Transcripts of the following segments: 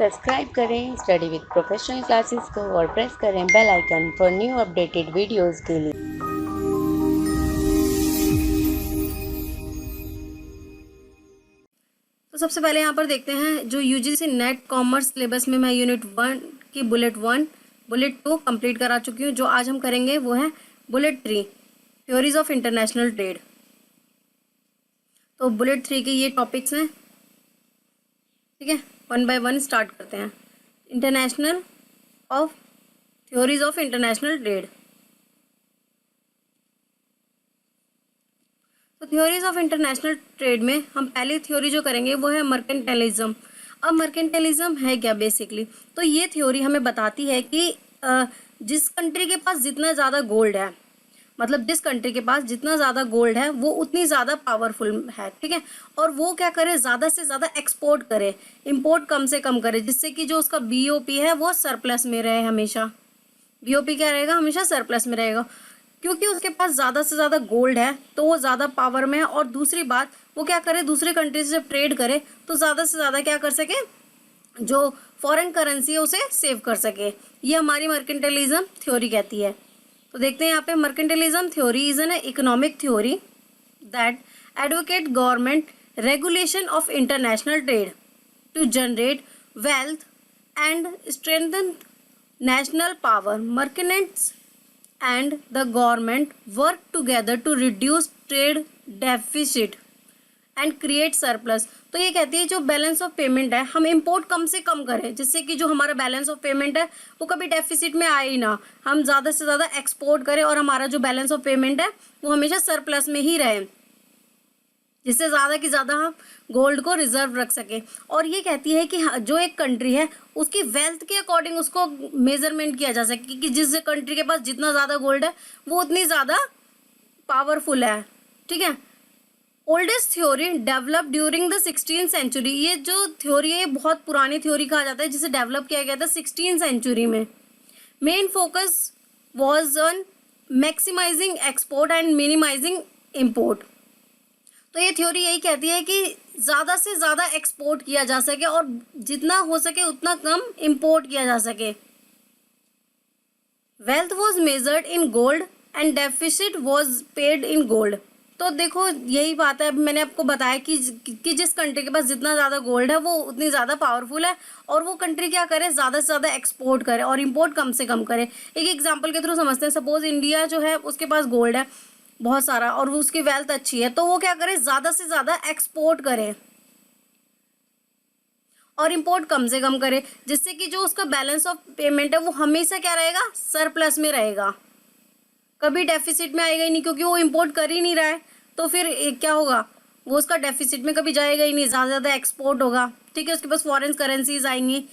Subscribe करें study with professional classes को और प्रेस करें bell icon for new updated videos के लिए। तो सबसे पहले यहाँ पर देखते हैं जो यूजीसी नेट कॉमर्स सिलेबस में मैं यूनिट 1 की बुलेट 1 बुलेट 2 कंप्लीट करा चुकी हूँ। जो आज हम करेंगे वो है bullet 3 theories of international trade. तो बुलेट 3 के ये टॉपिक्स हैं, ठीक है। 1 बाय 1 स्टार्ट करते हैं। International of theories of international trade. तो थ्योरीज ऑफ इंटरनेशनल ट्रेड में हम पहली थ्योरी जो करेंगे वो है मर्केंटाइलिज्म। अब मर्केंटाइलिज्म है क्या बेसिकली? तो ये थ्योरी हमें बताती है कि जिस कंट्री के पास जितना ज़्यादा गोल्ड है, मतलब जिस कंट्री के पास जितना ज़्यादा गोल्ड है वो उतनी ज़्यादा पावरफुल है, ठीक है। और वो क्या करे, ज़्यादा से ज़्यादा एक्सपोर्ट करे, इंपोर्ट कम से कम करे, जिससे कि जो उसका बीओपी है वो सरप्लस में रहे हमेशा। बीओपी क्या रहेगा? हमेशा सरप्लस में रहेगा, क्योंकि उसके पास ज़्यादा से ज़्यादा गोल्ड है तो वो ज़्यादा पावर में है। और दूसरी बात, वो क्या करे, दूसरे कंट्री से जब ट्रेड करे तो ज़्यादा से ज़्यादा क्या कर सके, जो फॉरेन करेंसी है उसे सेव कर सके। ये हमारी मर्केंटाइलिज्म थ्योरी कहती है। तो देखते हैं यहाँ पे, mercantilism theory is an economic theory that advocate government regulation of international trade to generate wealth and strengthen national power. Merchants and the government work together to reduce trade deficit and create surplus. तो ये कहती है जो balance of payment है हम import कम से कम करें, जिससे कि जो हमारा बैलेंस ऑफ पेमेंट है वो कभी डेफिसिट में आए ही ना। हम ज़्यादा से ज़्यादा एक्सपोर्ट करें और हमारा जो बैलेंस ऑफ पेमेंट है वो हमेशा सरप्लस में ही रहे, जिससे ज़्यादा की ज़्यादा हम गोल्ड को रिजर्व रख सके। और ये कहती है कि जो एक कंट्री है उसकी वेल्थ के अकॉर्डिंग उसको मेजरमेंट किया जा सके कि जिस कंट्री के पास जितना ज़्यादा गोल्ड है वो उतनी ज़्यादा पावरफुल है, ठीक है। Oldest theory develop during the 16th century. ये जो थ्योरी है बहुत पुरानी थ्योरी कहा जाता है, जिसे डेवलप किया गया था 16th सेंचुरी में। Main focus was on maximising export and minimising import. तो ये थ्योरी यही कहती है कि ज़्यादा से ज़्यादा एक्सपोर्ट किया जा सके और जितना हो सके उतना कम इंपोर्ट किया जा सके। Wealth was measured in gold and deficit was paid in gold. तो देखो यही बात है, अब मैंने आपको बताया कि जिस कंट्री के पास जितना ज़्यादा गोल्ड है वो उतनी ज़्यादा पावरफुल है और वो कंट्री क्या करे, ज़्यादा से ज़्यादा एक्सपोर्ट करे और इंपोर्ट कम से कम करे। एक एग्जाम्पल के थ्रू समझते हैं। सपोज इंडिया जो है उसके पास गोल्ड है बहुत सारा और उसकी वेल्थ अच्छी है, तो वो क्या करे, ज़्यादा से ज़्यादा एक्सपोर्ट करे और इंपोर्ट कम से कम करे, जिससे कि जो उसका बैलेंस ऑफ पेमेंट है वो हमेशा क्या रहेगा, सरप्लस में रहेगा, कभी डेफिसिट में आएगा ही नहीं, क्योंकि वो इंपोर्ट कर ही नहीं रहा है। तो फिर क्या होगा, वो उसका डेफिसिट में कभी जाएगा ही नहीं, ज़्यादा से ज़्यादा एक्सपोर्ट होगा, ठीक है। उसके पास फॉरेन करेंसीज आएंगी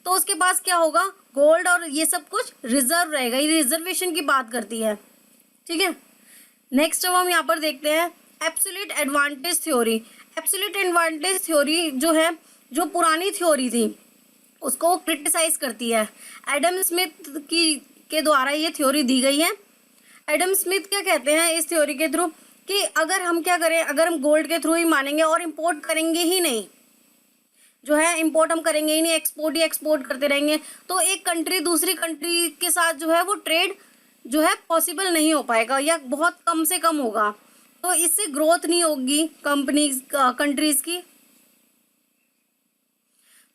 तो उसके पास क्या होगा, गोल्ड और ये सब कुछ रिजर्व रहेगा। ये रिजर्वेशन की बात करती है, ठीक है। नेक्स्ट अब हम यहाँ पर देखते हैं absolute advantage theory. Absolute advantage theory जो है, जो पुरानी थ्योरी थी उसको क्रिटिसाइज करती है। एडम स्मिथ के द्वारा ये थ्योरी दी गई है। एडम स्मिथ क्या कहते हैं इस थ्योरी के थ्रू कि अगर हम क्या करें, अगर हम गोल्ड के थ्रू ही मानेंगे और इम्पोर्ट करेंगे ही नहीं, जो है इंपोर्ट हम करेंगे ही नहीं, एक्सपोर्ट ही एक्सपोर्ट करते रहेंगे, तो एक कंट्री दूसरी कंट्री के साथ जो है वो ट्रेड जो है पॉसिबल नहीं हो पाएगा या बहुत कम से कम होगा। तो इससे ग्रोथ नहीं होगी कंट्रीज की।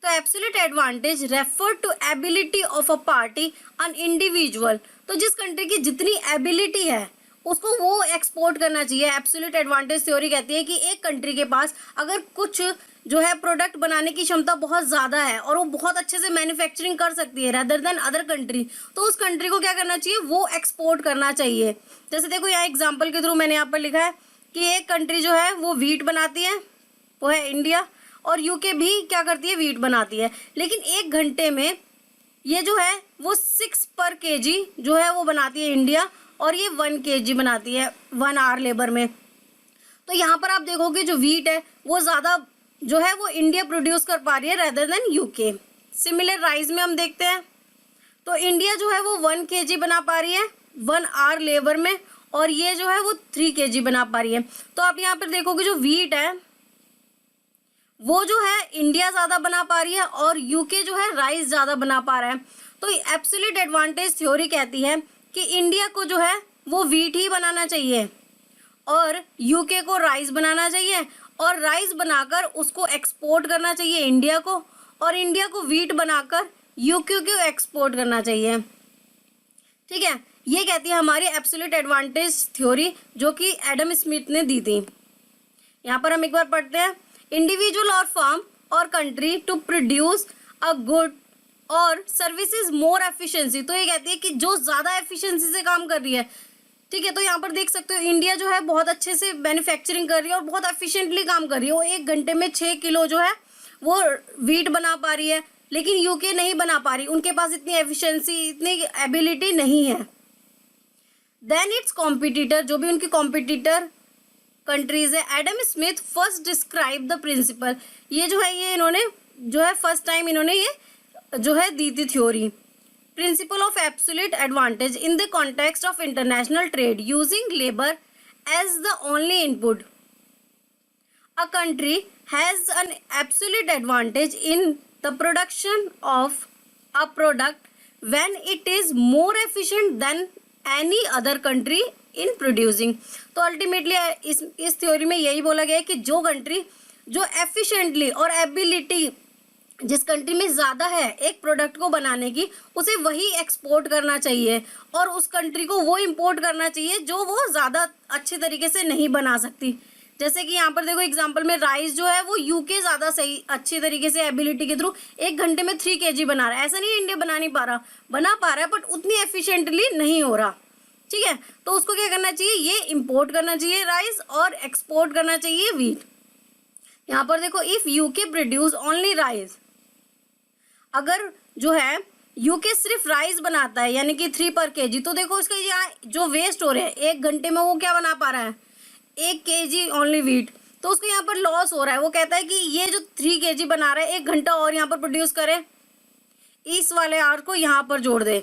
तो absolute advantage refer to ability of a party an individual. तो जिस कंट्री की जितनी एबिलिटी है उसको वो एक्सपोर्ट करना चाहिए। एब्सोल्यूट एडवांटेज थ्योरी कहती है कि एक कंट्री के पास अगर कुछ जो है प्रोडक्ट बनाने की क्षमता बहुत ज़्यादा है और वो बहुत अच्छे से मैन्युफैक्चरिंग कर सकती है रेदर देन अदर कंट्री, तो उस कंट्री को क्या करना चाहिए, वो एक्सपोर्ट करना चाहिए। जैसे देखो यहाँ एग्जांपल के थ्रू मैंने यहाँ पर लिखा है कि एक कंट्री जो है वो वीट बनाती है, वो है इंडिया, और यूके भी क्या करती है, वीट बनाती है, लेकिन 1 घंटे में ये जो है वो 6 पर kg जो है वो बनाती है इंडिया, और ये 1 kg बनाती है 1 आवर लेबर में। तो यहाँ पर आप देखोगे जो वीट है वो ज़्यादा जो है वो इंडिया प्रोड्यूस कर पा रही है rather than UK. Similar rice में हम देखते हैं तो इंडिया जो है वो 1 kg बना पा रही है 1 आवर लेबर में, और ये जो है वो 3 kg बना पा रही है। तो आप यहाँ पर देखोगे जो वीट है वो जो है इंडिया ज़्यादा बना पा रही है और यूके जो है राइस ज़्यादा बना पा रहा है। तो एब्सोल्यूट एडवांटेज थ्योरी कहती है कि इंडिया को जो है वो व्हीट ही बनाना चाहिए और यूके को राइस बनाना चाहिए और राइस बनाकर उसको एक्सपोर्ट करना चाहिए इंडिया को, और इंडिया को व्हीट बनाकर यूके को एक्सपोर्ट करना चाहिए। ठीक है, ये कहती है हमारी एब्सोल्यूट एडवांटेज थ्योरी, जो कि एडम स्मिथ ने दी थी। यहाँ पर हम एक बार पढ़ते हैं, इंडिविजुअल और फर्म और country to produce a good और सर्विसेज मोर एफिशिएंसी। तो ये कहती है कि जो ज़्यादा एफिशिएंसी से काम कर रही है, ठीक है, तो यहाँ पर देख सकते हो इंडिया जो है बहुत अच्छे से मैन्युफैक्चरिंग कर रही है और बहुत एफिशिएंटली काम कर रही है। वो 1 घंटे में 6 किलो जो है वो व्हीट बना पा रही है, लेकिन यूके नहीं बना पा रही, उनके पास इतनी एफिशिएंसी, इतनी एबिलिटी नहीं है। देन इट्स कॉम्पिटिटर, जो भी उनकी कॉम्पिटिटर कंट्रीज है, Adam Smith first describe the principle. ये जो है ये इन्होंने जो है फर्स्ट टाइम इन्होंने ये जो है दी थी theory, principle of absolute advantage in the context of international trade using labour as the only input. A country has an absolute advantage in the production of a product when it is more efficient than any other country in producing. तो ultimately इस theory में यही बोला गया है कि जो country जो एफिशिएंटली और एबिलिटी जिस कंट्री में ज़्यादा है एक प्रोडक्ट को बनाने की, उसे वही एक्सपोर्ट करना चाहिए और उस कंट्री को वो इंपोर्ट करना चाहिए जो वो ज़्यादा अच्छे तरीके से नहीं बना सकती। जैसे कि यहाँ पर देखो एग्जांपल में राइस जो है वो यूके ज़्यादा सही अच्छी तरीके से एबिलिटी के थ्रू 1 घंटे में 3 kg बना रहा है। ऐसा नहीं इंडिया बना नहीं पा रहा, बना पा रहा है बट उतनी एफिशिएंटली नहीं हो रहा। ठीक है, तो उसको क्या करना चाहिए, ये इंपोर्ट करना चाहिए राइस और एक्सपोर्ट करना चाहिए व्हीट। यहाँ पर देखो, if UK produce only rice, अगर जो है यूके सिर्फ राइस बनाता है यानी कि 3 per kg, तो देखो इसका यहाँ जो वेस्ट हो रहा है 1 घंटे में वो क्या बना पा रहा है 1 kg ओनली व्हीट, तो उसको यहाँ पर लॉस हो रहा है। वो कहता है कि ये जो 3 kg बना रहा है 1 घंटा और यहाँ पर प्रोड्यूस करे, इस वाले आवर को यहाँ पर जोड़ दे,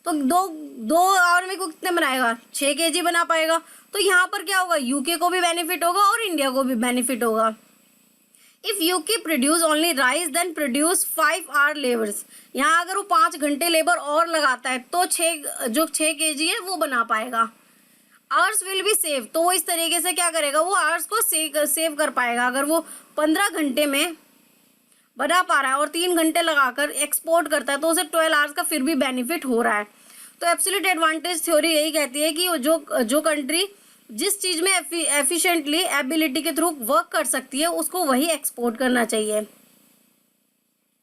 तो दो आवर में को कितने बनाएगा 6 kg बना पाएगा। तो यहाँ पर क्या होगा, यूके को भी बेनिफिट होगा और इंडिया को भी बेनिफिट होगा। If UK produce only rice then produce 5 hour labours, यहाँ अगर वो 5 घंटे लेबर और लगाता है तो 6 kg है वो बना पाएगा। आवर्स विल बी सेव, तो वो इस तरीके से क्या करेगा, वो आवर्स को सेव कर पाएगा। अगर वो 15 घंटे में बना पा रहा है और 3 घंटे लगाकर एक्सपोर्ट करता है तो उसे 12 hours का फिर भी बेनिफिट हो रहा है। तो एब्सोल्यूट एडवांटेज थ्योरी यही कहती है कि जो कंट्री जिस चीज़ में एफिशिएंटली एबिलिटी के थ्रू वर्क कर सकती है उसको वही एक्सपोर्ट करना चाहिए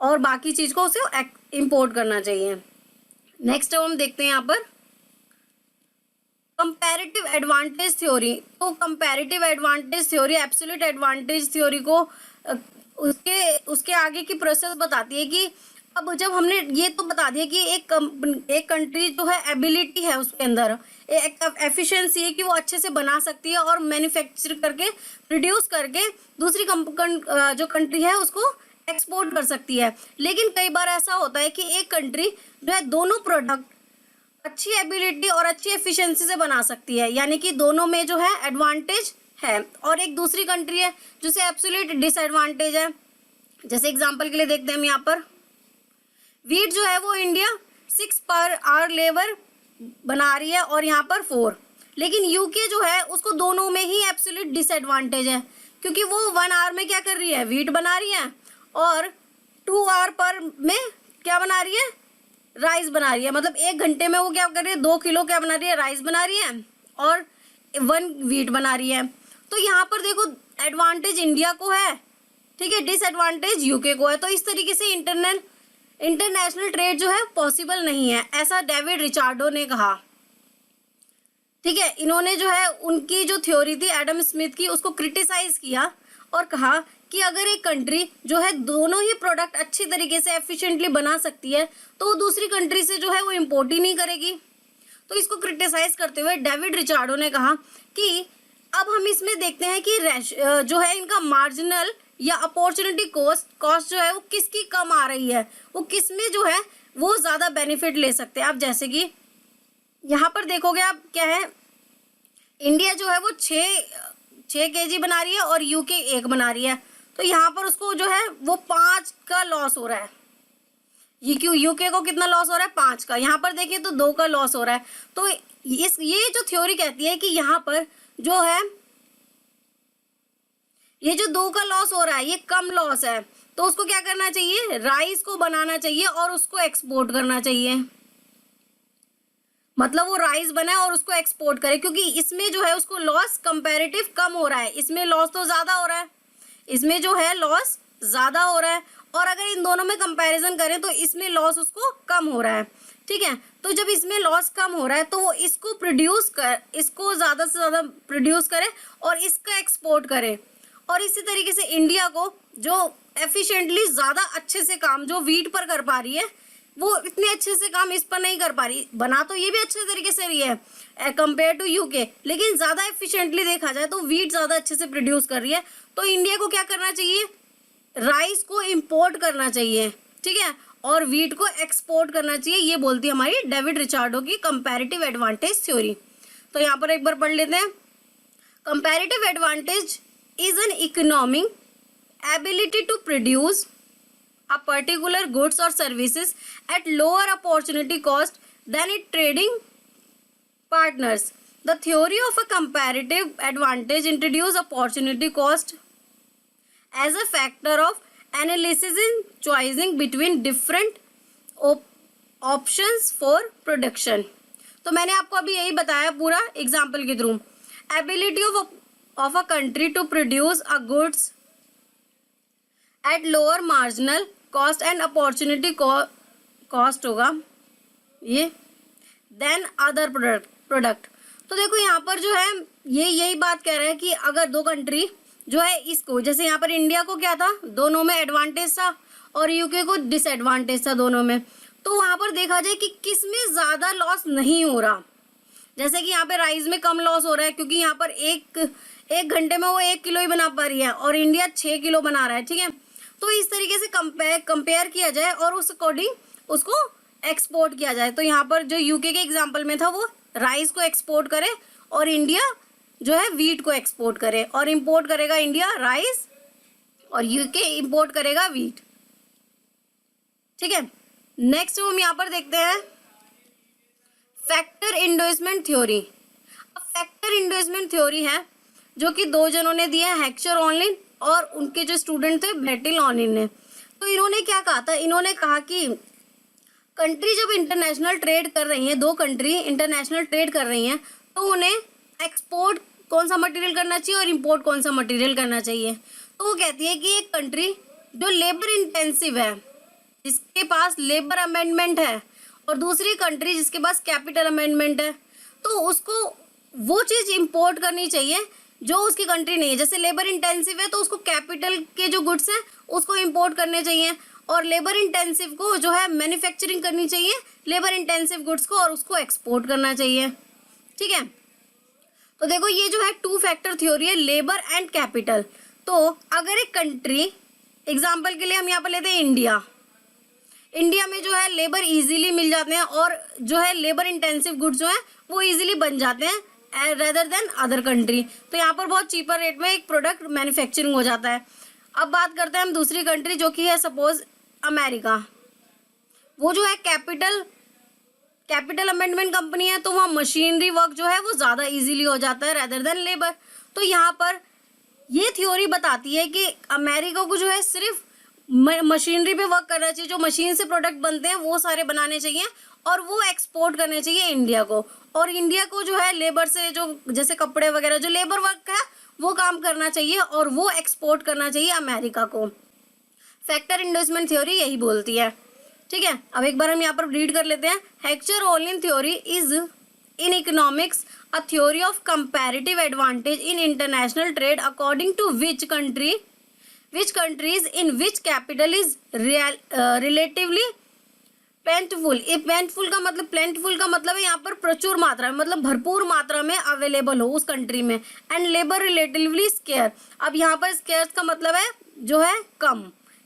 और बाकी चीज़ को उसे इंपोर्ट करना चाहिए। नेक्स्ट अब हम देखते हैं यहाँ पर कंपैरेटिव एडवांटेज थ्योरी। तो comparative advantage theory absolute advantage theory को उसके आगे की प्रोसेस बताती है कि अब जब हमने ये तो बता दिया कि एक कंट्री जो है एबिलिटी है उसके अंदर एक एफिशिएंसी है कि वो अच्छे से बना सकती है और मैन्युफैक्चर करके प्रोड्यूस करके दूसरी जो कंट्री है उसको एक्सपोर्ट कर सकती है। लेकिन कई बार ऐसा होता है कि एक कंट्री जो है दोनों प्रोडक्ट अच्छी एबिलिटी और अच्छी एफिशिएंसी से बना सकती है, यानी कि दोनों में जो है एडवांटेज है, और एक दूसरी कंट्री है जिसे एब्सोल्यूट डिसएडवांटेज है। जैसे एग्जांपल के लिए देखते हैं हम यहाँ पर व्हीट जो है वो इंडिया 6 per hour लेबर बना रही है और यहाँ पर 4, लेकिन यूके जो है उसको दोनों में ही एब्सोल्यूट डिसएडवांटेज है क्योंकि वो 1 hour में क्या कर रही है व्हीट बना रही है और 2 hour पर में क्या बना रही है राइस बना रही है। मतलब 1 घंटे में वो क्या कर रही है 2 किलो क्या बना रही है राइस बना रही है और 1 व्हीट बना रही है। तो यहाँ पर देखो एडवांटेज इंडिया को है, ठीक है, डिसएडवांटेज यूके को है। तो इस तरीके से इंटरनेशनल ट्रेड जो है पॉसिबल नहीं है, ऐसा डेविड रिचार्डो ने कहा। ठीक है, इन्होंने जो है उनकी जो थ्योरी थी एडम स्मिथ की उसको क्रिटिसाइज किया और कहा कि अगर एक कंट्री जो है दोनों ही प्रोडक्ट अच्छी तरीके से एफिशिएंटली बना सकती है तो वो दूसरी कंट्री से जो है वो इम्पोर्ट ही नहीं करेगी। तो इसको क्रिटिसाइज करते हुए डेविड रिचार्डो ने कहा कि अब हम इसमें देखते हैं कि जो है इनका मार्जिनल या अपॉर्चुनिटी कॉस्ट जो है वो किसकी कम आ रही है, वो किस में जो है वो ज़्यादा बेनिफिट ले सकते हैं। अब जैसे कि यहाँ पर देखोगे आप क्या है, इंडिया जो है वो 6 kg बना रही है और यूके 1 बना रही है। तो यहाँ पर उसको जो है वो 5 का लॉस हो रहा है। ये क्यों, यूके को कितना लॉस हो रहा है, 5 का। यहाँ पर देखिए तो 2 का लॉस हो रहा है। तो ये जो थ्योरी कहती है कि यहाँ पर जो है ये जो 2 का लॉस हो रहा है ये कम लॉस है, तो उसको क्या करना चाहिए, राइस को बनाना चाहिए और उसको एक्सपोर्ट करना चाहिए। मतलब वो राइस बनाए और उसको एक्सपोर्ट करे, क्योंकि इसमें जो है उसको लॉस कंपैरेटिव कम हो रहा है, इसमें लॉस तो ज्यादा हो रहा है, इसमें जो है लॉस ज्यादा हो रहा है। और अगर इन दोनों में कंपैरिजन करें तो इसमें लॉस उसको कम हो रहा है। ठीक है, तो जब इसमें लॉस कम हो रहा है तो वो इसको ज्यादा से ज्यादा प्रोड्यूस करे और इसका एक्सपोर्ट करे। और इसी तरीके से इंडिया को जो एफिशिएंटली ज्यादा अच्छे से काम जो वीट पर कर पा रही है, वो इतने अच्छे से काम इस पर नहीं कर पा रही। बना तो ये भी अच्छे तरीके से रही है कंपेयर टू यूके, लेकिन ज्यादा एफिशिएंटली देखा जाए तो वीट ज्यादा अच्छे से प्रोड्यूस कर रही है। तो इंडिया को क्या करना चाहिए, राइस को इंपोर्ट करना चाहिए, ठीक है, और वीट को एक्सपोर्ट करना चाहिए। ये बोलती है हमारी डेविड रिचार्डो की कंपैरेटिव एडवांटेज थ्योरी। तो यहाँ पर एक बार पढ़ लेते हैं। Comparative advantage is an economic ability to produce a particular goods or services at lower opportunity cost than its trading partners. The theory of a comparative advantage introduces opportunity cost as a factor of analysis in choosing between different options for production. तो मैंने आपको अभी यही बताया पूरा example के through. Ability of a country to produce a goods at lower marginal cost and opportunity cost होगा ये then other product। तो देखो यहाँ पर जो है ये यही बात कह रहा है कि अगर दो कंट्री जो है इसको, जैसे यहाँ पर इंडिया को क्या था, दोनों में एडवांटेज था और यूके को डिसएडवांटेज था दोनों में, तो वहाँ पर देखा जाए कि किस में ज़्यादा लॉस नहीं हो रहा। जैसे कि यहाँ पे राइस में कम लॉस हो रहा है क्योंकि यहाँ पर एक घंटे में वो 1 किलो ही बना पा रही है और इंडिया 6 किलो बना रहा है। ठीक है, तो इस तरीके से कंपेयर किया जाए और उस अकॉर्डिंग उसको एक्सपोर्ट किया जाए। तो यहाँ पर जो यूके के एग्जाम्पल में था वो राइस को एक्सपोर्ट करे और इंडिया जो है वीट को एक्सपोर्ट करे, और इम्पोर्ट करेगा इंडिया राइस और यूके इम्पोर्ट करेगा वीट। ठीक है, नेक्स्ट हम यहाँ पर देखते हैं फैक्टर इंडोर्समेंट थ्योरी। अब फैक्टर इंडोर्समेंट थ्योरी है जो कि 2 जनों ने दिया है, हेक्चर ऑनलिन और उनके जो स्टूडेंट थे बेटिल ऑनलिन ने। तो इन्होंने क्या कहा था, इन्होंने कहा कि कंट्री जब इंटरनेशनल ट्रेड कर रही हैं, 2 कंट्री इंटरनेशनल ट्रेड कर रही हैं, तो उन्हें एक्सपोर्ट कौन सा मटेरियल करना चाहिए और इंपोर्ट कौन सा मटेरियल करना चाहिए। तो वो कहती है कि एक कंट्री जो लेबर इंटेंसिव है, जिसके पास लेबर अमेंडमेंट है, और दूसरी कंट्री जिसके पास कैपिटल अमेंडमेंट है, तो उसको वो चीज़ इंपोर्ट करनी चाहिए जो उसकी कंट्री नहीं है। जैसे लेबर इंटेंसिव है तो उसको कैपिटल के जो गुड्स हैं उसको इंपोर्ट करने चाहिए, और लेबर इंटेंसिव को जो है मैन्युफैक्चरिंग करनी चाहिए लेबर इंटेंसिव गुड्स को और उसको एक्सपोर्ट करना चाहिए। ठीक है, तो देखो ये जो है 2 फैक्टर थ्योरी है, लेबर एंड कैपिटल। तो अगर एक कंट्री, एग्जाम्पल के लिए हम यहाँ पर लेते हैं इंडिया में जो है लेबर इजीली मिल जाते हैं और जो है लेबर इंटेंसिव गुड्स जो है वो इजीली बन जाते हैं रेदर देन अदर कंट्री। तो यहाँ पर बहुत चीपर रेट में एक प्रोडक्ट मैन्युफैक्चरिंग हो जाता है। अब बात करते हैं हम दूसरी कंट्री जो कि है सपोज अमेरिका। वो जो है कैपिटल अमेंडमेंट कंपनी है, तो वहाँ मशीनरी वर्क जो है वो ज़्यादा इजीली हो जाता है रेदर देन लेबर। तो यहाँ पर ये थ्योरी बताती है कि अमेरिका को जो है सिर्फ मशीनरी पे वर्क करना चाहिए, जो मशीन से प्रोडक्ट बनते हैं वो सारे बनाने चाहिए और वो एक्सपोर्ट करने चाहिए इंडिया को, और इंडिया को जो है लेबर से जो जैसे कपड़े वगैरह जो लेबर वर्क है वो काम करना चाहिए और वो एक्सपोर्ट करना चाहिए अमेरिका को। फैक्टर इंडोर्समेंट थ्योरी यही बोलती है। ठीक है, अब एक बार हम यहाँ पर रीड कर लेते हैं। Heckscher Ohlin theory is in economics a theory of comparative advantage in international trade according to which countries in which capital is relatively plentiful। plentiful का मतलब है यहाँ पर प्रचुर मात्रा में, मतलब भरपूर मात्रा में अवेलेबल हो उस कंट्री में, एंड लेबर रिलेटिवली स्केयर। अब यहाँ पर स्केयर्स का मतलब है जो है कम,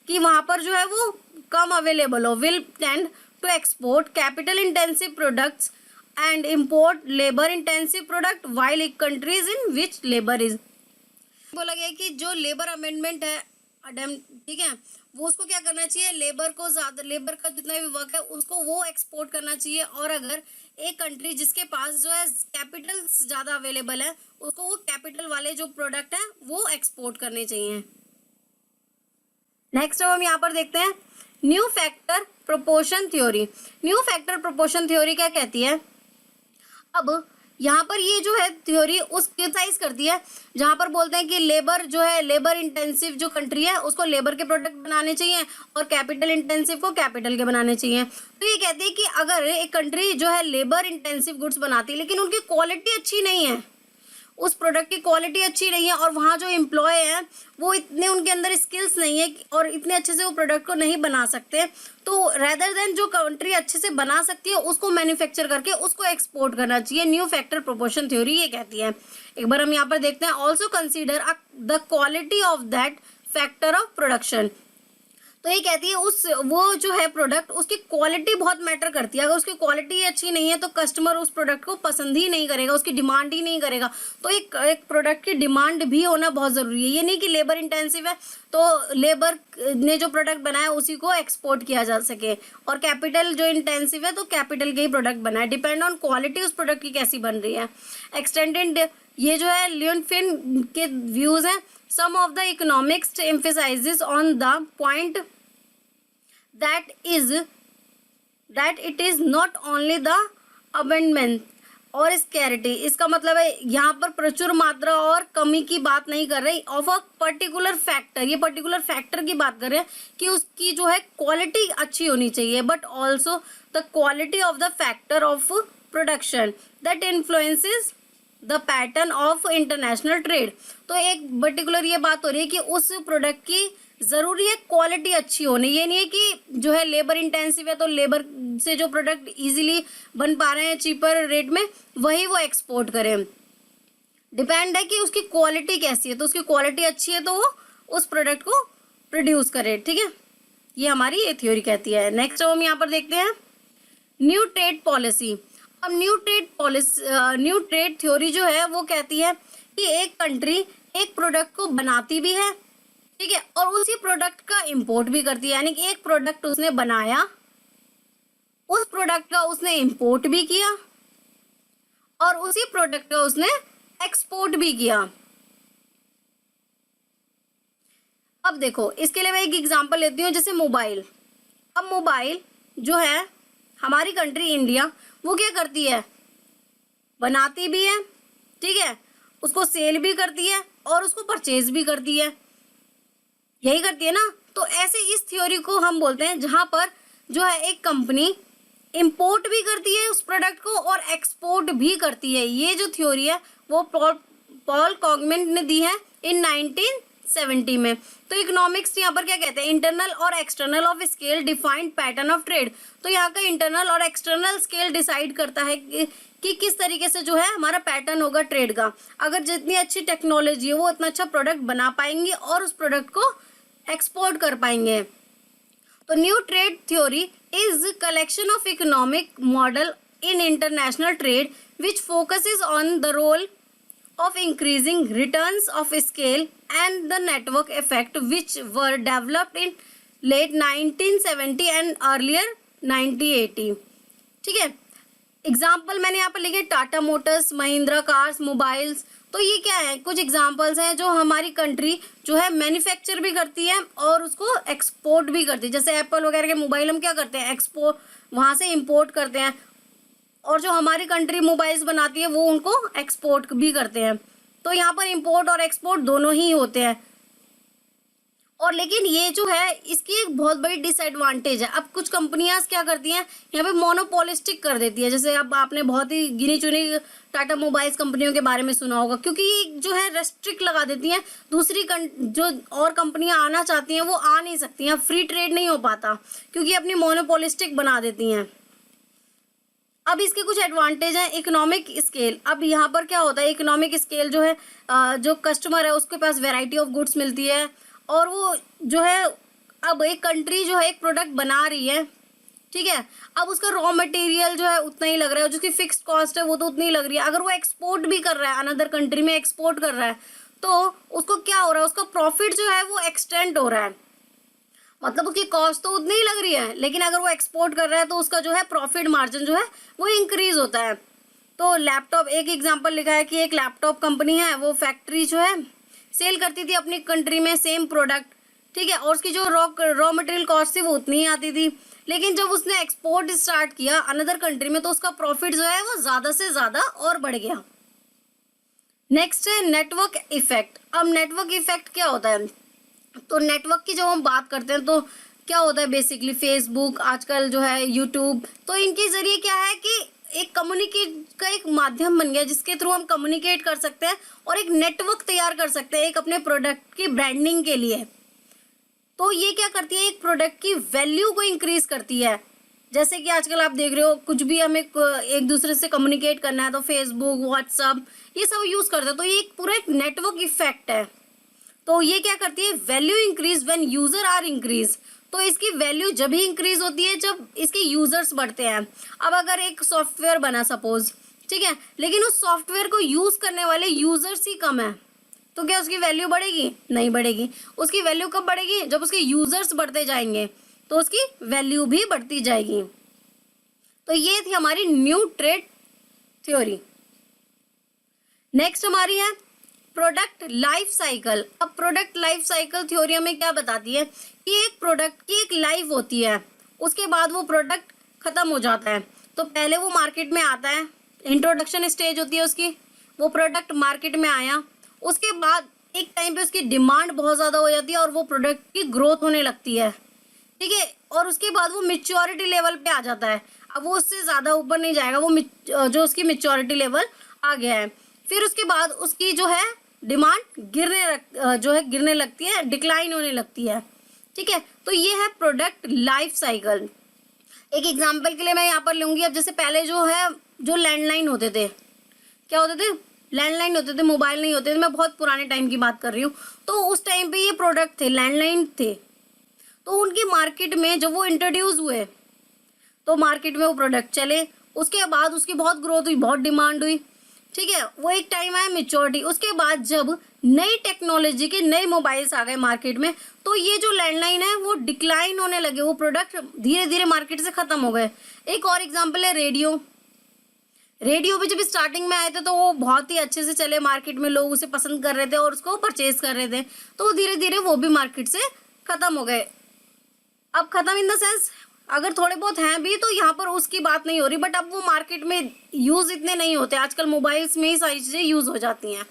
कि वहाँ पर जो है वो कम अवेलेबल हो। Will tend to export capital intensive products and import labour intensive product while countries in which labour is. बोला गया कि जो लेबर अमेंडमेंट है अडेम, ठीक है, वो उसको क्या करना चाहिए, लेबर को ज़्यादा, लेबर का जितना भी वर्क है उसको वो एक्सपोर्ट करना चाहिए। और अगर एक कंट्री जिसके पास जो है कैपिटल ज़्यादा अवेलेबल है, उसको वो कैपिटल वाले जो प्रोडक्ट हैं वो एक्सपोर्ट करने चाहिए। नेक्स्ट हम यहाँ पर देखते हैं new factor proportion theory. New factor proportion theory क्या कहती है, अब यहाँ पर ये जो है थ्योरी उस क्रिटिसाइज करती है जहाँ पर बोलते हैं कि लेबर जो है, लेबर इंटेंसिव जो कंट्री है उसको लेबर के प्रोडक्ट बनाने चाहिए और कैपिटल इंटेंसिव को कैपिटल के बनाने चाहिए। तो ये कहती है कि अगर एक कंट्री जो है लेबर इंटेंसिव गुड्स बनाती है लेकिन उनकी क्वालिटी अच्छी नहीं है, उस प्रोडक्ट की क्वालिटी अच्छी नहीं है और वहाँ जो एम्प्लॉय हैं वो इतने, उनके अंदर स्किल्स नहीं है और इतने अच्छे से वो प्रोडक्ट को नहीं बना सकते, तो रेदर देन जो कंट्री अच्छे से बना सकती है उसको मैन्युफैक्चर करके उसको एक्सपोर्ट करना चाहिए। न्यू फैक्टर प्रोपोर्शन थ्योरी ये कहती है। एक बार हम यहाँ पर देखते हैं, also consider the quality of that factor of production. तो ये कहती है उस, वो जो है प्रोडक्ट, उसकी क्वालिटी बहुत मैटर करती है। अगर उसकी क्वालिटी अच्छी नहीं है तो कस्टमर उस प्रोडक्ट को पसंद ही नहीं करेगा, उसकी डिमांड ही नहीं करेगा। तो एक प्रोडक्ट की डिमांड भी होना बहुत ज़रूरी है। ये नहीं कि लेबर इंटेंसिव है तो लेबर ने जो प्रोडक्ट बनाया उसी को एक्सपोर्ट किया जा सके, और कैपिटल जो इंटेंसिव है तो कैपिटल के ही प्रोडक्ट बनाए। डिपेंड ऑन क्वालिटी उस प्रोडक्ट की कैसी बन रही है। एक्सटेंडेड, ये जो है लियोनफिन के व्यूज़ हैं। Some of the economics emphasizes on the point that it is not only the abundance और स्कैरिटी। इसका मतलब है यहाँ पर प्रचुर मात्रा और कमी की बात नहीं कर रही, ऑफ अ पर्टिकुलर फैक्टर, ये पर्टिकुलर फैक्टर की बात कर रहे हैं कि उसकी जो है क्वालिटी अच्छी होनी चाहिए, but also the quality of the factor of production that influences the pattern of international trade. तो एक पर्टिकुलर ये बात हो रही है कि उस प्रोडक्ट की ज़रूरी है क्वालिटी अच्छी होनी। ये नहीं है कि जो है लेबर इंटेंसिव है तो लेबर से जो प्रोडक्ट इजीली बन पा रहे हैं चीपर रेट में वही वो एक्सपोर्ट करें। डिपेंड है कि उसकी क्वालिटी कैसी है, तो उसकी क्वालिटी अच्छी है तो वो उस प्रोडक्ट को प्रोड्यूस करे, ठीक है। ये हमारी ये थ्योरी कहती है। नेक्स्ट हम यहाँ पर देखते हैं न्यू ट्रेड पॉलिसी। अब न्यू ट्रेड थ्योरी जो है वो कहती है कि एक कंट्री एक प्रोडक्ट को बनाती भी है, ठीक है, और उसी प्रोडक्ट का इंपोर्ट भी करती है। यानी कि एक प्रोडक्ट उसने बनाया, उस प्रोडक्ट का उसने इंपोर्ट भी किया और उसी प्रोडक्ट का उसने एक्सपोर्ट भी किया। अब देखो, इसके लिए मैं एक एग्जांपल लेती हूँ, जैसे मोबाइल। अब मोबाइल जो है हमारी कंट्री इंडिया, वो क्या करती है, बनाती भी है, ठीक है, उसको सेल भी करती है और उसको परचेज भी करती है, यही करती है ना। तो ऐसे इस थ्योरी को हम बोलते हैं जहाँ पर जो है एक कंपनी इंपोर्ट भी करती है उस प्रोडक्ट को और एक्सपोर्ट भी करती है। ये जो थ्योरी है वो पॉल कॉगमेंट ने दी है इन 1970 में। तो इकोनॉमिक्स यहाँ पर क्या कहते हैं, इंटरनल और external of scale defined pattern of trade. तो यहाँ का इंटरनल और एक्सटर्नल स्केल डिसाइड करता है कि किस तरीके से जो है हमारा पैटर्न होगा ट्रेड का। अगर जितनी अच्छी टेक्नोलॉजी है वो उतना अच्छा प्रोडक्ट बना पाएंगे और उस प्रोडक्ट को एक्सपोर्ट कर पाएंगे। तो new trade theory is collection of economic model in international trade which focuses on the role of increasing returns of scale and the network effect which were developed in late 1970 and earlier 1980। ठीक है, example मैंने यहाँ पर लिखे Tata Motors, Mahindra cars, mobiles. तो ये क्या है, कुछ एग्जाम्पल्स हैं जो हमारी कंट्री जो है मैन्युफैक्चर भी करती है और उसको एक्सपोर्ट भी करती है। जैसे एप्पल वगैरह के मोबाइल हम क्या करते हैं, एक्सपोर्ट, वहाँ से इंपोर्ट करते हैं, और जो हमारी कंट्री मोबाइल्स बनाती है वो उनको एक्सपोर्ट भी करते हैं। तो यहाँ पर इंपोर्ट और एक्सपोर्ट दोनों ही होते हैं। और लेकिन ये जो है इसकी एक बहुत बड़ी डिसएडवांटेज है। अब कुछ कंपनियां क्या करती हैं, यहाँ पे मोनोपोलिस्टिक कर देती है। जैसे अब आपने बहुत ही गिनी चुनी टाटा मोबाइल्स कंपनियों के बारे में सुना होगा, क्योंकि ये जो है रेस्ट्रिक्ट लगा देती हैं, दूसरी जो और कंपनियां आना चाहती हैं वो आ नहीं सकती हैं, फ्री ट्रेड नहीं हो पाता क्योंकि अपनी मोनोपोलिस्टिक बना देती हैं। अब इसके कुछ एडवांटेज हैं, इकोनॉमिक स्केल। अब यहाँ पर क्या होता है, इकोनॉमिक स्केल जो है जो कस्टमर है उसके पास वैरायटी ऑफ गुड्स मिलती है, और वो जो है अब एक कंट्री जो है एक प्रोडक्ट बना रही है, ठीक है, अब उसका रॉ मटेरियल जो है उतना ही लग रहा है, जिसकी फिक्स्ड कॉस्ट है वो तो उतनी ही लग रही है। अगर वो एक्सपोर्ट भी कर रहा है, अनदर कंट्री में एक्सपोर्ट कर रहा है, तो उसको क्या हो रहा है उसका प्रॉफिट जो है वो एक्सटेंड हो रहा है, मतलब उसकी कॉस्ट तो उतनी ही लग रही है, लेकिन अगर वो एक्सपोर्ट कर रहा है तो उसका जो है प्रॉफिट मार्जिन जो है वो इंक्रीज होता है। तो लैपटॉप, एक एग्जांपल लिखा है कि एक लैपटॉप कंपनी है, वो फैक्ट्री जो है सेल करती थी अपनी कंट्री में सेम प्रोडक्ट, ठीक है, और उसकी जो रॉ मटेरियल कॉस्ट थी वो उतनी ही आती थी, लेकिन जब उसने एक्सपोर्ट स्टार्ट किया अनदर कंट्री में तो उसका प्रॉफिट जो है वो ज़्यादा से ज़्यादा और बढ़ गया। नेक्स्ट है नेटवर्क इफेक्ट। अब नेटवर्क इफेक्ट क्या होता है, तो नेटवर्क की जब हम बात करते हैं तो क्या होता है बेसिकली, फेसबुक आजकल जो है, यूट्यूब, तो इनके जरिए क्या है कि एक कम्युनिकेट का एक माध्यम बन गया जिसके थ्रू हम कम्युनिकेट कर सकते हैं और एक नेटवर्क तैयार कर सकते हैं एक अपने प्रोडक्ट की ब्रांडिंग के लिए। तो ये क्या करती है, एक प्रोडक्ट की वैल्यू को इंक्रीज करती है। जैसे कि आजकल आप देख रहे हो कुछ भी हमें एक दूसरे से कम्युनिकेट करना है तो फेसबुक, व्हाट्सअप, ये सब यूज़ करते हैं, तो ये एक पूरा एक नेटवर्क इफेक्ट है। तो ये क्या करती है, value increase when user are increase. तो इसकी वैल्यू जब ही इंक्रीज होती है जब इसके यूजर्स बढ़ते हैं। अब अगर एक सॉफ्टवेयर बना सपोज, ठीक है, लेकिन उस सॉफ्टवेयर को यूज करने वाले यूजर्स ही कम है, तो क्या उसकी वैल्यू बढ़ेगी? नहीं बढ़ेगी। उसकी वैल्यू कब बढ़ेगी? जब उसके यूजर्स बढ़ते जाएंगे तो उसकी वैल्यू भी बढ़ती जाएगी। तो ये थी हमारी न्यू ट्रेड थ्योरी। नेक्स्ट हमारी है प्रोडक्ट लाइफ साइकिल। अब प्रोडक्ट लाइफ साइकिल थ्योरी हमें क्या बताती है कि एक प्रोडक्ट की एक लाइफ होती है, उसके बाद वो प्रोडक्ट खत्म हो जाता है। तो पहले वो मार्केट में आता है, इंट्रोडक्शन स्टेज होती है उसकी, वो प्रोडक्ट मार्केट में आया, उसके बाद एक टाइम पे उसकी डिमांड बहुत ज़्यादा हो जाती है और वो प्रोडक्ट की ग्रोथ होने लगती है, ठीक है, और उसके बाद वो मैच्योरिटी लेवल पे आ जाता है। अब वो उससे ज़्यादा ऊपर नहीं जाएगा, वो जो उसकी मैच्योरिटी लेवल आ गया है। फिर उसके बाद उसकी जो है डिमांड गिरने लगती है, डिक्लाइन होने लगती है, ठीक है। तो ये है प्रोडक्ट लाइफ साइकिल। एक एग्जांपल के लिए मैं यहाँ पर लूँगी, अब जैसे पहले जो लैंडलाइन होते थे, क्या होते थे, लैंडलाइन होते थे, मोबाइल नहीं होते थे, मैं बहुत पुराने टाइम की बात कर रही हूँ। तो उस टाइम पे ये प्रोडक्ट थे, लैंडलाइन थे, तो उनकी मार्केट में जब वो इंट्रोड्यूस हुए तो मार्केट में वो प्रोडक्ट चले, उसके बाद उसकी बहुत ग्रोथ हुई, बहुत डिमांड हुई, ठीक है, वो एक टाइम आया मैच्योरिटी। उसके बाद जब नई टेक्नोलॉजी के नए मोबाइल्स आ गए मार्केट में तो ये जो लैंडलाइन है वो डिक्लाइन होने लगे, वो प्रोडक्ट धीरे धीरे मार्केट से खत्म हो गए। एक और एग्जांपल है रेडियो। रेडियो भी जब स्टार्टिंग में आए थे तो वो बहुत ही अच्छे से चले, मार्केट में लोग उसे पसंद कर रहे थे और उसको परचेज कर रहे थे, तो धीरे धीरे वो भी मार्केट से खत्म हो गए। अब खत्म इन द सेंस अगर थोड़े बहुत हैं भी तो यहाँ पर उसकी बात नहीं हो रही, बट अब वो मार्केट में यूज इतने नहीं होते, आजकल मोबाइल्स में ही सारी चीजें यूज हो जाती हैं।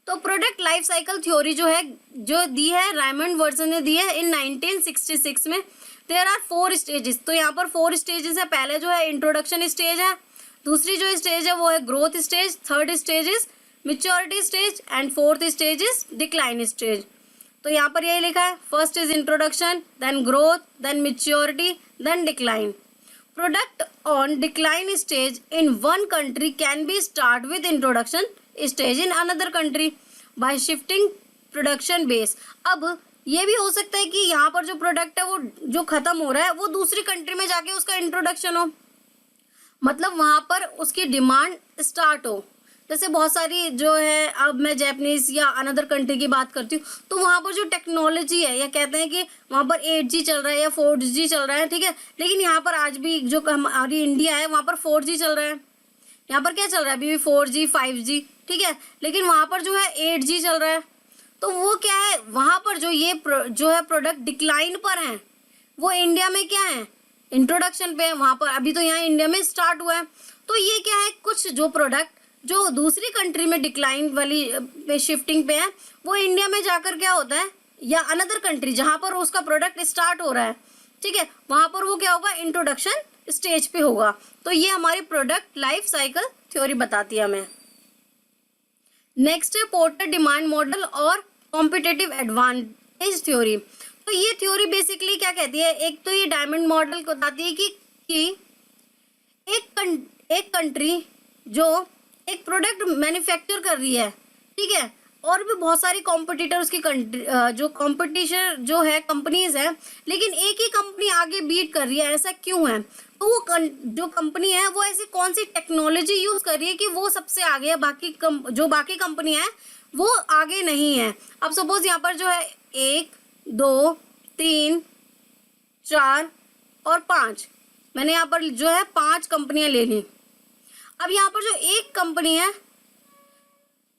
तो प्रोडक्ट लाइफ साइकिल थ्योरी जो दी है रायमंड वर्सन ने दी है इन 1966 में। There are 4 stages. तो यहाँ पर 4 स्टेजेस है। पहले जो है इंट्रोडक्शन स्टेज है, दूसरी जो स्टेज है वो है growth stage, third stage is maturity stage and fourth stage is decline stage. तो यहाँ पर यही लिखा है, first is introduction, then growth, then maturity, then decline. Product on decline stage in one country can be start with introduction stage in another country by shifting production base. अब ये भी हो सकता है कि यहाँ पर जो प्रोडक्ट है वो जो खत्म हो रहा है वो दूसरी कंट्री में जाके उसका इंट्रोडक्शन हो, मतलब वहाँ पर उसकी डिमांड स्टार्ट हो। जैसे बहुत सारी जो है, अब मैं जापानीज या अनदर कंट्री की बात करती हूँ तो वहाँ पर जो टेक्नोलॉजी है, या कहते हैं कि वहाँ पर 8G चल रहा है या 4G चल रहा है, ठीक है, लेकिन यहाँ पर आज भी जो हमारी इंडिया है वहाँ पर 4G चल रहा है। यहाँ पर क्या चल रहा है अभी भी 4G 5G, ठीक है, लेकिन वहाँ पर जो है 8G चल रहा है। तो वो क्या है, वहाँ पर जो है प्रोडक्ट डिक्लाइन पर है, वो इंडिया में क्या है, इंट्रोडक्शन पे है। वहाँ पर अभी तो यहाँ इंडिया में स्टार्ट हुआ है। तो ये क्या है, कुछ जो प्रोडक्ट जो दूसरी कंट्री में डिक्लाइन वाली पे शिफ्टिंग पे है वो इंडिया में जाकर क्या होता है, या अनदर कंट्री जहाँ पर उसका प्रोडक्ट स्टार्ट हो रहा है, ठीक है, वहाँ पर वो क्या होगा, इंट्रोडक्शन स्टेज पे होगा। तो ये हमारी प्रोडक्ट लाइफ साइकिल थ्योरी बताती है हमें। नेक्स्ट है पोर्टर डिमांड मॉडल और कॉम्पिटिटिव एडवांटेज थ्योरी। तो ये थ्योरी बेसिकली क्या कहती है, एक तो ये डायमंड मॉडल को बताती है कि एक कंट्री जो एक प्रोडक्ट मैन्युफैक्चर कर रही है, ठीक है, और भी बहुत सारी कॉम्पिटिटर उसकी जो कॉम्पिटिशन जो है कंपनीज है, लेकिन एक ही कंपनी आगे बीट कर रही है, ऐसा क्यों है? तो वो जो कंपनी है वो ऐसी कौन सी टेक्नोलॉजी यूज कर रही है कि वो सबसे आगे है, बाकी कंपनी है वो आगे नहीं है। अब सपोज यहाँ पर जो है 1 2 3 4 और 5, मैंने यहाँ पर जो है 5 कंपनियां ले ली। अब यहाँ पर जो एक कंपनी है,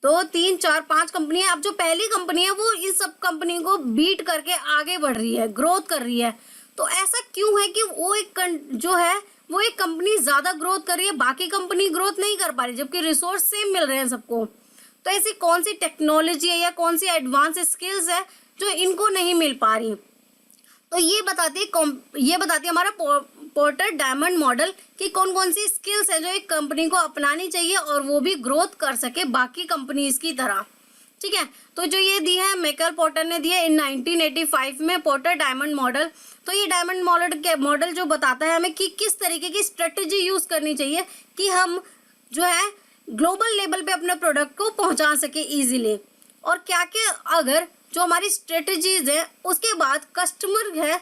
2 3 4 5 कंपनी है, अब जो पहली कंपनी है वो इस सब कंपनी को बीट करके आगे बढ़ रही है, ग्रोथ कर रही है। तो ऐसा क्यों है कि वो एक कंपनी ज्यादा ग्रोथ कर रही है, बाकी कंपनी ग्रोथ नहीं कर पा रही, जबकि रिसोर्स सेम मिल रहे हैं सबको। तो ऐसी कौन सी टेक्नोलॉजी है या कौन सी एडवांस स्किल्स है जो इनको नहीं मिल पा रही? तो ये बताती है हमारा पोर्टर डायमंड मॉडल कि कौन कौन सी स्किल्स है जो एक कंपनी को अपनानी चाहिए और वो भी ग्रोथ कर सके बाकी कंपनीज की तरह। ठीक है, तो जो ये दी है माइकल पोर्टर ने दिया इन 1985 में पोर्टर डायमंड मॉडल। तो ये डायमंड मॉडल जो बताता है हमें कि किस तरीके की स्ट्रेटेजी यूज करनी चाहिए कि हम जो है ग्लोबल लेवल पे अपने प्रोडक्ट को पहुंचा सके इजीली, और क्या क्या अगर जो हमारी स्ट्रेटेजीज है उसके बाद कस्टमर है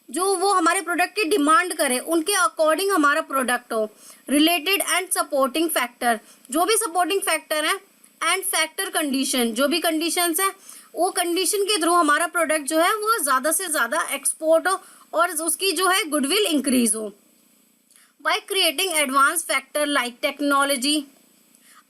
जो वो हमारे प्रोडक्ट की डिमांड करे, उनके अकॉर्डिंग हमारा प्रोडक्ट हो। रिलेटेड एंड सपोर्टिंग फैक्टर, जो भी सपोर्टिंग फैक्टर है, एंड फैक्टर कंडीशन, जो भी कंडीशंस है वो कंडीशन के थ्रू हमारा प्रोडक्ट जो है वो ज़्यादा से ज़्यादा एक्सपोर्ट हो और उसकी जो है गुडविल इंक्रीज हो। By creating advance factor like technology.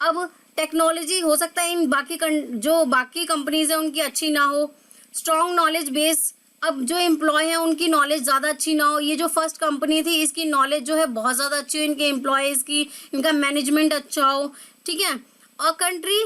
अब टेक्नोलॉजी हो सकता है इन जो बाकी कंपनीज है उनकी अच्छी ना हो। स्ट्रॉन्ग नॉलेज बेस, अब जो एम्प्लॉय है उनकी नॉलेज ज़्यादा अच्छी ना हो। ये जो फर्स्ट कंपनी थी इसकी नॉलेज जो है बहुत ज़्यादा अच्छी हो, इनके एम्प्लॉयज़ की, इनका मैनेजमेंट अच्छा हो। ठीक है, a country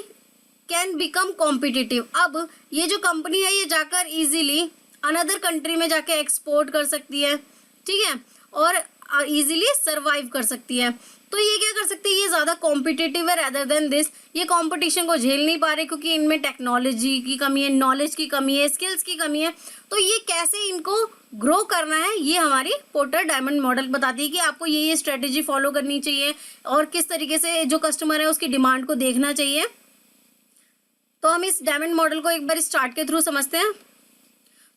can become competitive, अब ये जो कंपनी है ये जाकर इजीली अनदर कंट्री में जाके एक्सपोर्ट कर सकती है। ठीक है, और इजीली सरवाइव कर सकती है। तो ये क्या कर सकती है, ये ज़्यादा कॉम्पिटिटिव है रेदर देन दिस। ये कंपटीशन को झेल नहीं पा रहे क्योंकि इनमें टेक्नोलॉजी की कमी है, नॉलेज की कमी है, स्किल्स की कमी है। तो ये कैसे इनको ग्रो करना है ये हमारी पोर्टर डायमंड मॉडल बताती है कि आपको ये स्ट्रेटेजी फॉलो करनी चाहिए और किस तरीके से जो कस्टमर है उसकी डिमांड को देखना चाहिए। तो हम इस डायमंड मॉडल को एक बार स्टार्ट के थ्रू समझते हैं।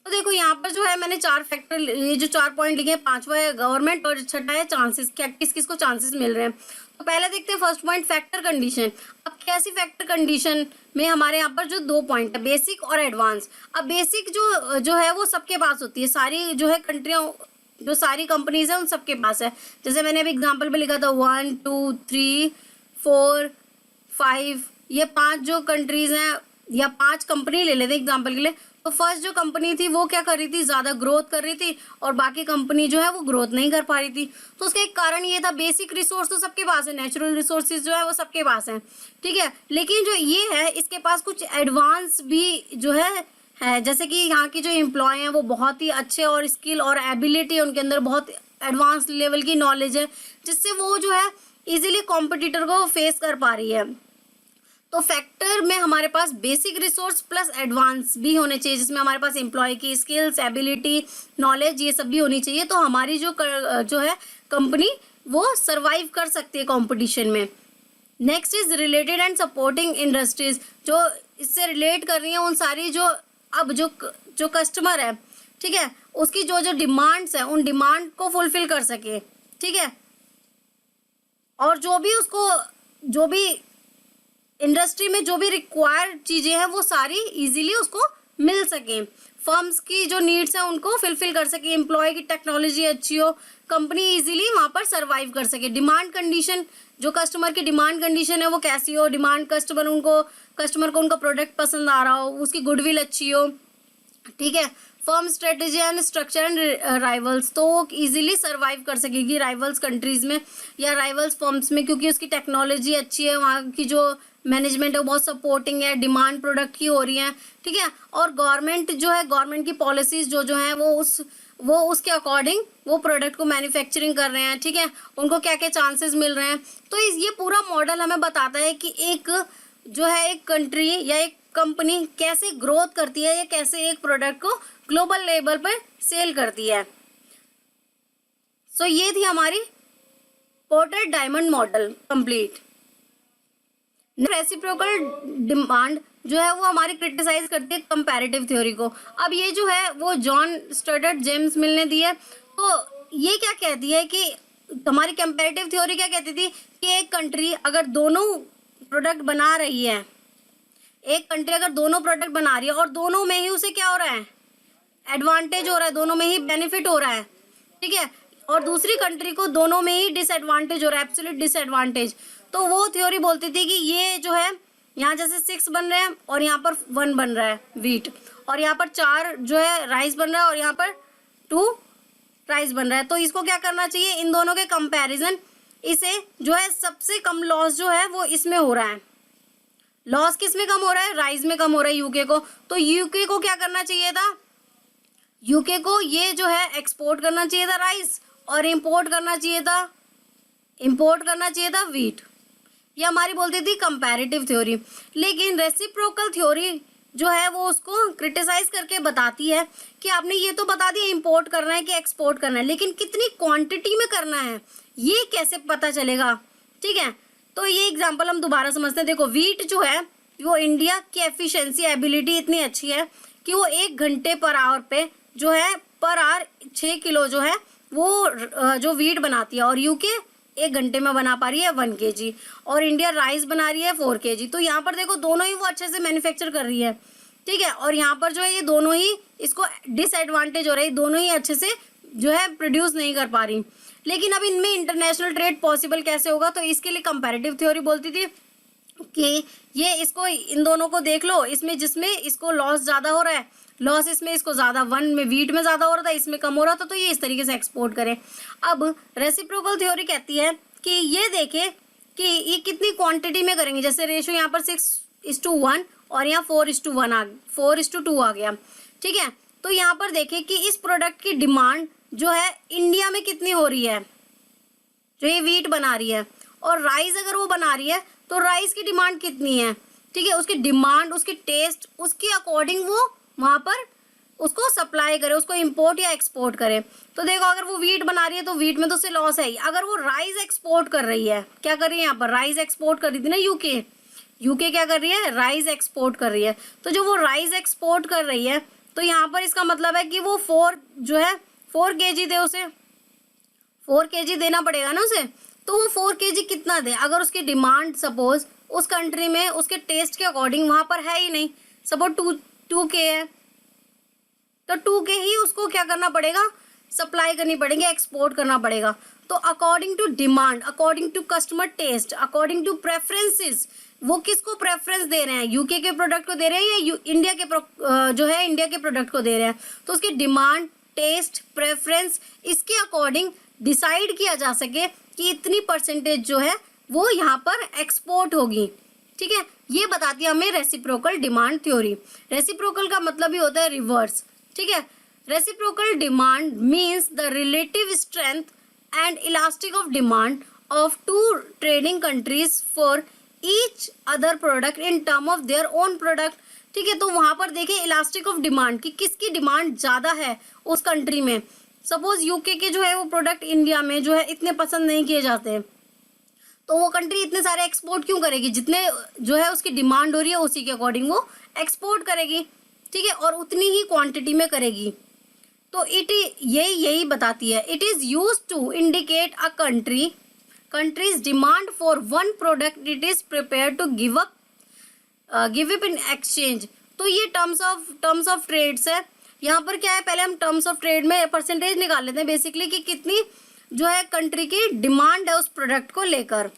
तो देखो यहाँ पर जो है मैंने 4 फैक्टर, ये जो 4 पॉइंट लिखे हैं, 5वां है गवर्नमेंट और 6ठा है चांसेस, क्या किस किस को चांसेस मिल रहे हैं। तो पहले देखते हैं फर्स्ट पॉइंट फैक्टर कंडीशन। अब कैसी फैक्टर कंडीशन में हमारे यहाँ पर जो 2 पॉइंट है बेसिक और एडवांस। अब बेसिक जो है वो सबके पास होती है, सारी जो है कंट्रियों, जो सारी कंपनीज है उन सबके पास है। जैसे मैंने अभी एग्जाम्पल पे लिखा था 1 2 3 4 5, ये 5 जो कंट्रीज हैं या 5 कंपनी ले लेते एग्जाम्पल के लिए। तो फर्स्ट जो कंपनी थी वो क्या कर रही थी, ज़्यादा ग्रोथ कर रही थी और बाकी कंपनी जो है वो ग्रोथ नहीं कर पा रही थी। तो उसका एक कारण ये था, बेसिक रिसोर्स तो सबके पास है, नेचुरल रिसोर्सेज जो है वो सबके पास है। ठीक है, लेकिन जो ये है इसके पास कुछ एडवांस भी जो है जैसे कि यहाँ की जो एम्प्लॉय हैं वो बहुत ही अच्छे और स्किल और एबिलिटी है उनके अंदर, बहुत एडवांस लेवल की नॉलेज है जिससे वो जो है इजीली कॉम्पिटिटर को फेस कर पा रही है। तो फैक्टर में हमारे पास बेसिक रिसोर्स प्लस एडवांस भी होने चाहिए, जिसमें हमारे पास एम्प्लॉय की स्किल्स, एबिलिटी, नॉलेज ये सब भी होनी चाहिए। तो हमारी जो है कंपनी वो सरवाइव कर सकती है कंपटीशन में। Next is related and supporting industries, जो इससे रिलेट कर रही हैं उन सारी जो कस्टमर है, ठीक है, उसकी जो डिमांड्स है उन डिमांड को फुलफिल कर सके। ठीक है, और जो भी इंडस्ट्री में जो भी रिक्वायर्ड चीज़ें हैं वो सारी इजीली उसको मिल सके, फर्म्स की जो नीड्स हैं उनको फुलफिल कर सके, एम्प्लॉय की टेक्नोलॉजी अच्छी हो, कंपनी इजीली वहाँ पर सरवाइव कर सके। डिमांड कंडीशन, जो कस्टमर की डिमांड कंडीशन है वो कैसी हो, डिमांड कस्टमर को उनका प्रोडक्ट पसंद आ रहा हो, उसकी गुडविल अच्छी हो। ठीक है, firm strategy and structure and rivals, तो वो इजीली सरवाइव कर सकेगी राइवल्स कंट्रीज में या राइवल्स फर्म्स में, क्योंकि उसकी टेक्नोलॉजी अच्छी है, वहाँ की जो मैनेजमेंट है वो बहुत सपोर्टिंग है, डिमांड प्रोडक्ट की हो रही है। ठीक है, और गवर्नमेंट की पॉलिसीज जो है वो उसके अकॉर्डिंग वो प्रोडक्ट को मैन्युफैक्चरिंग कर रहे हैं। ठीक है, उनको क्या क्या चांसेस मिल रहे हैं। तो ये पूरा मॉडल हमें बताता है कि एक कंट्री या एक कंपनी कैसे ग्रोथ करती है या कैसे एक प्रोडक्ट को ग्लोबल लेवल पर सेल करती है। सो ये थी हमारी porter diamond model complete. Reciprocal demand जो है वो हमारी क्रिटिसाइज करती है कंपैरेटिव थ्योरी को। अब ये जो है वो जॉन स्टुअर्ट जेम्स मिल ने दी है। तो ये क्या कहती है कि हमारी कंपैरेटिव थ्योरी क्या कहती थी कि एक कंट्री अगर दोनों प्रोडक्ट बना रही है, एक कंट्री अगर दोनों प्रोडक्ट बना रही है और दोनों में ही उसे क्या हो रहा है, एडवांटेज हो रहा है, दोनों में ही बेनिफिट हो रहा है, ठीक है, और दूसरी कंट्री को दोनों में ही डिसएडवांटेज हो रहा है, एब्सोल्यूट डिसएडवांटेज, तो वो थ्योरी बोलती थी कि ये जो है यहाँ जैसे 6 बन रहे हैं और यहाँ पर 1 बन रहा है वीट, और यहाँ पर 4 जो है राइस बन रहा है और यहाँ पर 2 राइस बन रहा है, तो इसको क्या करना चाहिए, इन दोनों के कंपैरिजन इसे जो है सबसे कम लॉस जो है वो इसमें हो रहा है, लॉस किस में कम हो रहा है, राइस में कम हो रहा है यूके को, तो यूके को क्या करना चाहिए था, यूके को ये जो है एक्सपोर्ट करना चाहिए था राइस और इंपोर्ट करना चाहिए था वीट। ये हमारी बोलती थी कंपैरेटिव थ्योरी। लेकिन रेसिप्रोकल थ्योरी जो है वो उसको क्रिटिसाइज करके बताती है कि आपने ये तो बता दिया इंपोर्ट करना है कि एक्सपोर्ट करना है, लेकिन कितनी क्वांटिटी में करना है ये कैसे पता चलेगा, ठीक है। तो ये एग्जांपल हम दोबारा समझते हैं। देखो वीट जो है वो इंडिया की एफिशिएंसी एबिलिटी इतनी अच्छी है कि वो 1 घंटे पर आवर पे जो है पर आवर 6 किलो जो है वो जो वीट बनाती है, और यूके 1 घंटे में बना पा रही है 1 kg, और इंडिया राइस बना रही है 4 kg। तो यहाँ पर देखो दोनों ही वो अच्छे से मैन्युफैक्चर कर रही है, ठीक है, और यहाँ पर जो है ये दोनों ही इसको डिसएडवांटेज हो रही है, दोनों ही अच्छे से जो है प्रोड्यूस नहीं कर पा रही। लेकिन अब इनमें इंटरनेशनल ट्रेड पॉसिबल कैसे होगा, तो इसके लिए कंपैरेटिव थ्योरी बोलती थी कि ये इसको इन दोनों को देख लो, इसमें जिसमें इसको लॉस ज़्यादा हो रहा है, लॉस इसमें इसको ज़्यादा 1 में वीट में ज़्यादा हो रहा था, इसमें कम हो रहा था, तो ये इस तरीके से एक्सपोर्ट करें। अब रेसिप्रोकल थ्योरी कहती है कि ये देखें कि ये कितनी क्वांटिटी में करेंगे, जैसे रेशो यहाँ पर 6:1 और यहाँ 4:2 आ गया, ठीक है। तो यहाँ पर देखें कि इस प्रोडक्ट की डिमांड जो है इंडिया में कितनी हो रही है, जो ये वीट बना रही है, और राइस अगर वो बना रही है तो राइस की डिमांड कितनी है, ठीक है। उसकी डिमांड, उसकी टेस्ट, उसके अकॉर्डिंग वो वहाँ पर उसको सप्लाई करे, उसको इंपोर्ट या एक्सपोर्ट करे। तो देखो अगर वो वीट बना रही है तो वीट में तो उससे लॉस है ही। अगर वो राइस एक्सपोर्ट कर रही है, क्या कर रही है यहाँ पर, राइस एक्सपोर्ट कर रही थी ना यूके क्या कर रही है, राइस एक्सपोर्ट कर रही है। तो जो वो राइस एक्सपोर्ट कर रही है तो यहाँ पर इसका मतलब है कि वो 4 kg दे, उसे 4 kg देना पड़ेगा ना उसे। तो वो 4 kg कितना दे, अगर उसकी डिमांड सपोज उस कंट्री में उसके टेस्ट के अकॉर्डिंग वहाँ पर है ही नहीं, सपोज 2K है, तो 2K ही उसको क्या करना पड़ेगा, सप्लाई करनी पड़ेगी, एक्सपोर्ट करना पड़ेगा। तो according to demand, according to customer taste, according to preferences, वो किसको प्रेफरेंस दे रहे हैं, यूके के प्रोडक्ट को दे रहे हैं या इंडिया के इंडिया के प्रोडक्ट को दे रहे हैं। तो उसकी डिमांड, टेस्ट, प्रेफरेंस, इसके अकॉर्डिंग डिसाइड किया जा सके कि इतनी परसेंटेज जो है वो यहाँ पर एक्सपोर्ट होगी, ठीक है। ये बताती है हमें रेसिप्रोकल डिमांड थ्योरी। रेसिप्रोकल का मतलब ही होता है रिवर्स, ठीक है। Reciprocal demand means the relative strength and elastic of demand of 2 trading countries for each other product in term of their own product, ठीक है। तो वहाँ पर देखें इलास्टिक ऑफ डिमांड कि किसकी डिमांड ज़्यादा है उस कंट्री में। सपोज यूके के जो है वो प्रोडक्ट इंडिया में जो है इतने पसंद नहीं किए जाते, तो वो कंट्री इतने सारे एक्सपोर्ट क्यों करेगी, जितने जो है उसकी डिमांड हो रही है उसी के अकॉर्डिंग वो एक्सपोर्ट करेगी, ठीक है, और उतनी ही क्वांटिटी में करेगी। तो यही बताती है, it is use to indicate a country's demand for 1 product it is prepare to give up in exchange. तो ये टर्म्स ऑफ ट्रेड्स है। यहाँ पर क्या है, पहले हम टर्म्स ऑफ ट्रेड में परसेंटेज निकाल लेते हैं बेसिकली कि कितनी जो है कंट्री की डिमांड है उस प्रोडक्ट को लेकर,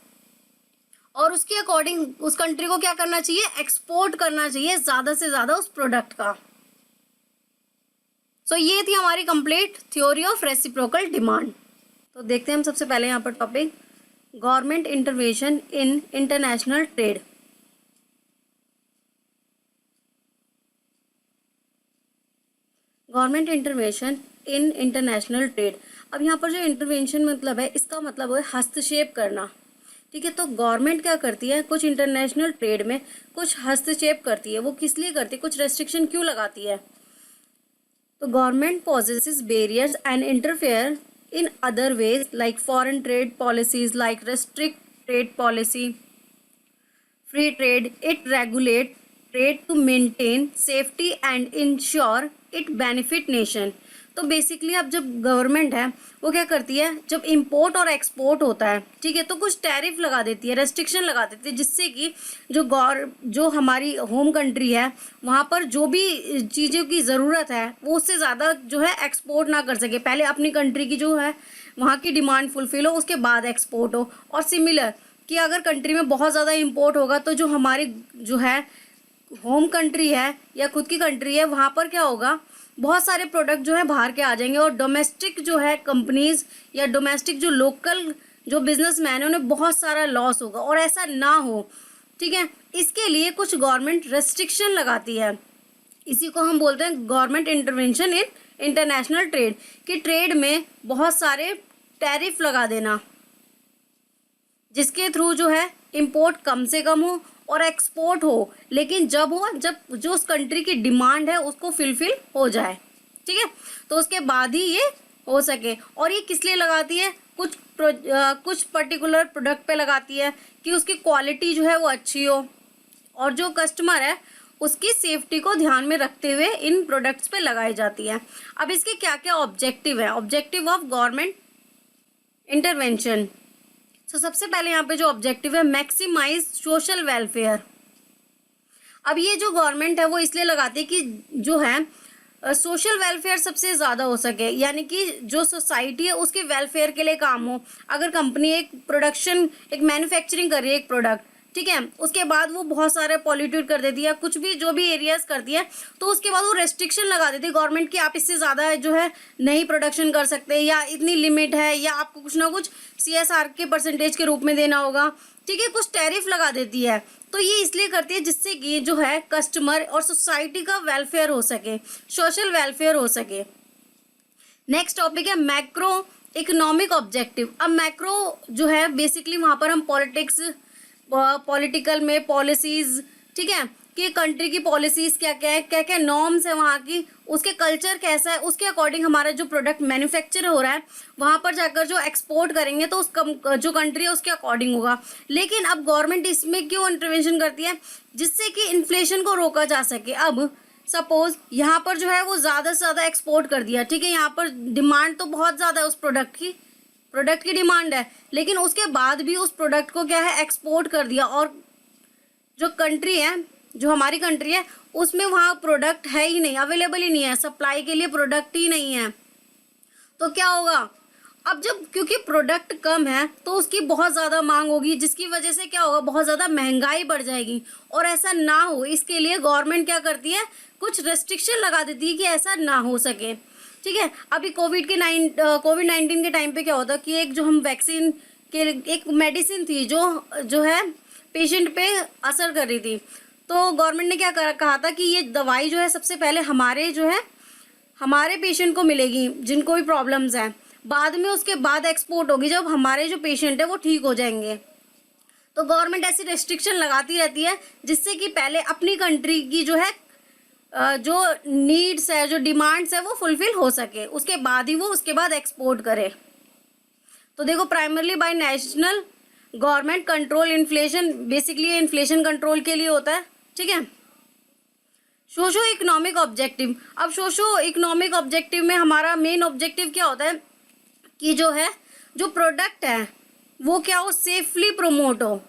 और उसके अकॉर्डिंग उस कंट्री को क्या करना चाहिए, एक्सपोर्ट करना चाहिए ज़्यादा से ज़्यादा उस प्रोडक्ट का। सो ये थी हमारी complete theory of reciprocal demand. तो देखते हैं हम सबसे पहले यहाँ पर टॉपिक गवर्नमेंट इंटरवेंशन इन इंटरनेशनल ट्रेड। गवर्नमेंट इंटरवेंशन इन इंटरनेशनल ट्रेड। अब यहाँ पर जो इंटरवेंशन मतलब है, इसका मतलब है हस्तक्षेप करना, ठीक है। तो गवर्नमेंट क्या करती है, कुछ इंटरनेशनल ट्रेड में कुछ हस्तक्षेप करती है। वो किस लिए करती है, कुछ रेस्ट्रिक्शन क्यों लगाती है। तो government possesses barriers and interfere in other ways like foreign trade policies like restrict trade policy, free trade, it regulate trade to maintain safety and ensure it benefit nation. तो बेसिकली अब जब government है वो क्या करती है, जब import और एक्सपोर्ट होता है, ठीक है, तो कुछ टैरिफ लगा देती है, रेस्ट्रिक्शन लगा देती है, जिससे कि जो हमारी होम कंट्री है वहाँ पर जो भी चीज़ों की ज़रूरत है वो उससे ज़्यादा जो है एक्सपोर्ट ना कर सके। पहले अपनी कंट्री की जो है वहाँ की डिमांड फुलफिल हो, उसके बाद एक्सपोर्ट हो। और सिमिलर कि अगर कंट्री में बहुत ज़्यादा इंपोर्ट होगा तो जो हमारी जो है होम कंट्री है या खुद की कंट्री है वहाँ पर क्या होगा, बहुत सारे प्रोडक्ट जो है बाहर के आ जाएंगे और डोमेस्टिक जो है कंपनीज या डोमेस्टिक जो लोकल जो बिजनेसमैन है उन्हें बहुत सारा लॉस होगा। और ऐसा ना हो, ठीक है, इसके लिए कुछ गवर्नमेंट रेस्ट्रिक्शन लगाती है। इसी को हम बोलते हैं गवर्नमेंट इंटरवेंशन इन इंटरनेशनल ट्रेड, कि ट्रेड में बहुत सारे टैरिफ लगा देना, जिसके थ्रू जो है इंपोर्ट कम से कम हो और एक्सपोर्ट हो, लेकिन जब जो उस कंट्री की डिमांड है उसको फुलफिल हो जाए, ठीक है, तो उसके बाद ही ये हो सके। और ये किस लिए लगाती है, कुछ पर्टिकुलर प्रोडक्ट पे लगाती है कि उसकी क्वालिटी जो है वो अच्छी हो और जो कस्टमर है उसकी सेफ्टी को ध्यान में रखते हुए इन प्रोडक्ट्स पे लगाई जाती है। अब इसके क्या क्या ऑब्जेक्टिव है, ऑब्जेक्टिव ऑफ गवर्नमेंट इंटरवेंशन। तो सबसे पहले यहाँ पे जो ऑब्जेक्टिव है, मैक्सिमाइज सोशल वेलफेयर। अब ये जो गवर्नमेंट है वो इसलिए लगाती है कि जो है सोशल वेलफेयर सबसे ज़्यादा हो सके, यानी कि जो सोसाइटी है उसके वेलफेयर के लिए काम हो। अगर कंपनी एक मैन्युफैक्चरिंग कर रही है एक प्रोडक्ट, ठीक है, उसके बाद वो बहुत सारे पॉल्यूटेड कर देती है, कुछ भी जो भी एरियाज करती है, तो उसके बाद वो रेस्ट्रिक्शन लगा देती है गवर्नमेंट की, आप इससे ज़्यादा जो है नहीं प्रोडक्शन कर सकते, या इतनी लिमिट है, या आपको कुछ ना कुछ CSR के परसेंटेज के रूप में देना होगा, ठीक है, कुछ टैरिफ लगा देती है। तो ये इसलिए करती है जिससे कि जो है कस्टमर और सोसाइटी का वेलफेयर हो सके, सोशल वेलफेयर हो सके। नेक्स्ट टॉपिक है मैक्रो इकोनॉमिक ऑब्जेक्टिव। अब मैक्रो जो है बेसिकली वहाँ पर हम पॉलिटिकल में पॉलिसीज, ठीक है, कि कंट्री की पॉलिसीज क्या क्या है, क्या क्या नॉर्म्स है वहाँ की, उसके कल्चर कैसा है, उसके अकॉर्डिंग हमारा जो प्रोडक्ट मैन्युफैक्चर हो रहा है वहाँ पर जाकर जो एक्सपोर्ट करेंगे तो जो कंट्री है उसके अकॉर्डिंग होगा। लेकिन अब गवर्नमेंट इसमें क्यों इंटरवेंशन करती है, जिससे कि इन्फ्लेशन को रोका जा सके। अब सपोज यहाँ पर जो है वो ज़्यादा से ज़्यादा एक्सपोर्ट कर दिया, ठीक है, यहाँ पर डिमांड तो बहुत ज़्यादा है उस प्रोडक्ट की डिमांड है, लेकिन उसके बाद भी उस प्रोडक्ट को क्या है एक्सपोर्ट कर दिया, और जो कंट्री है, जो हमारी कंट्री है, उसमें वहाँ प्रोडक्ट है ही नहीं, अवेलेबल ही नहीं है, सप्लाई के लिए प्रोडक्ट ही नहीं है, तो क्या होगा। अब जब क्योंकि प्रोडक्ट कम है तो उसकी बहुत ज़्यादा मांग होगी, जिसकी वजह से क्या होगा, बहुत ज़्यादा महंगाई बढ़ जाएगी। और ऐसा ना हो इसके लिए गवर्नमेंट क्या करती है, कुछ रेस्ट्रिक्शन लगा देती है कि ऐसा ना हो सके, ठीक है। अभी कोविड-19 के टाइम पे क्या होता कि एक जो हम वैक्सीन के एक मेडिसिन थी जो है पेशेंट पे असर कर रही थी, तो गवर्नमेंट ने क्या कहा था कि ये दवाई जो है सबसे पहले हमारे पेशेंट को मिलेगी जिनको भी प्रॉब्लम्स हैं, बाद में उसके बाद एक्सपोर्ट होगी जब हमारे जो पेशेंट है वो ठीक हो जाएंगे। तो गवर्नमेंट ऐसी रेस्ट्रिक्शन लगाती रहती है जिससे कि पहले अपनी कंट्री की जो है जो नीड्स है, जो डिमांड्स है वो फुलफिल हो सके, उसके बाद ही वो उसके बाद एक्सपोर्ट करे। तो देखो, primarily bye national government control inflation, basically ये इन्फ्लेशन कंट्रोल के लिए होता है, ठीक है। Socio economic objective. अब सोशो इकोनॉमिक ऑब्जेक्टिव में हमारा मेन ऑब्जेक्टिव क्या होता है कि जो प्रोडक्ट है वो क्या हो, सेफली प्रमोट हो,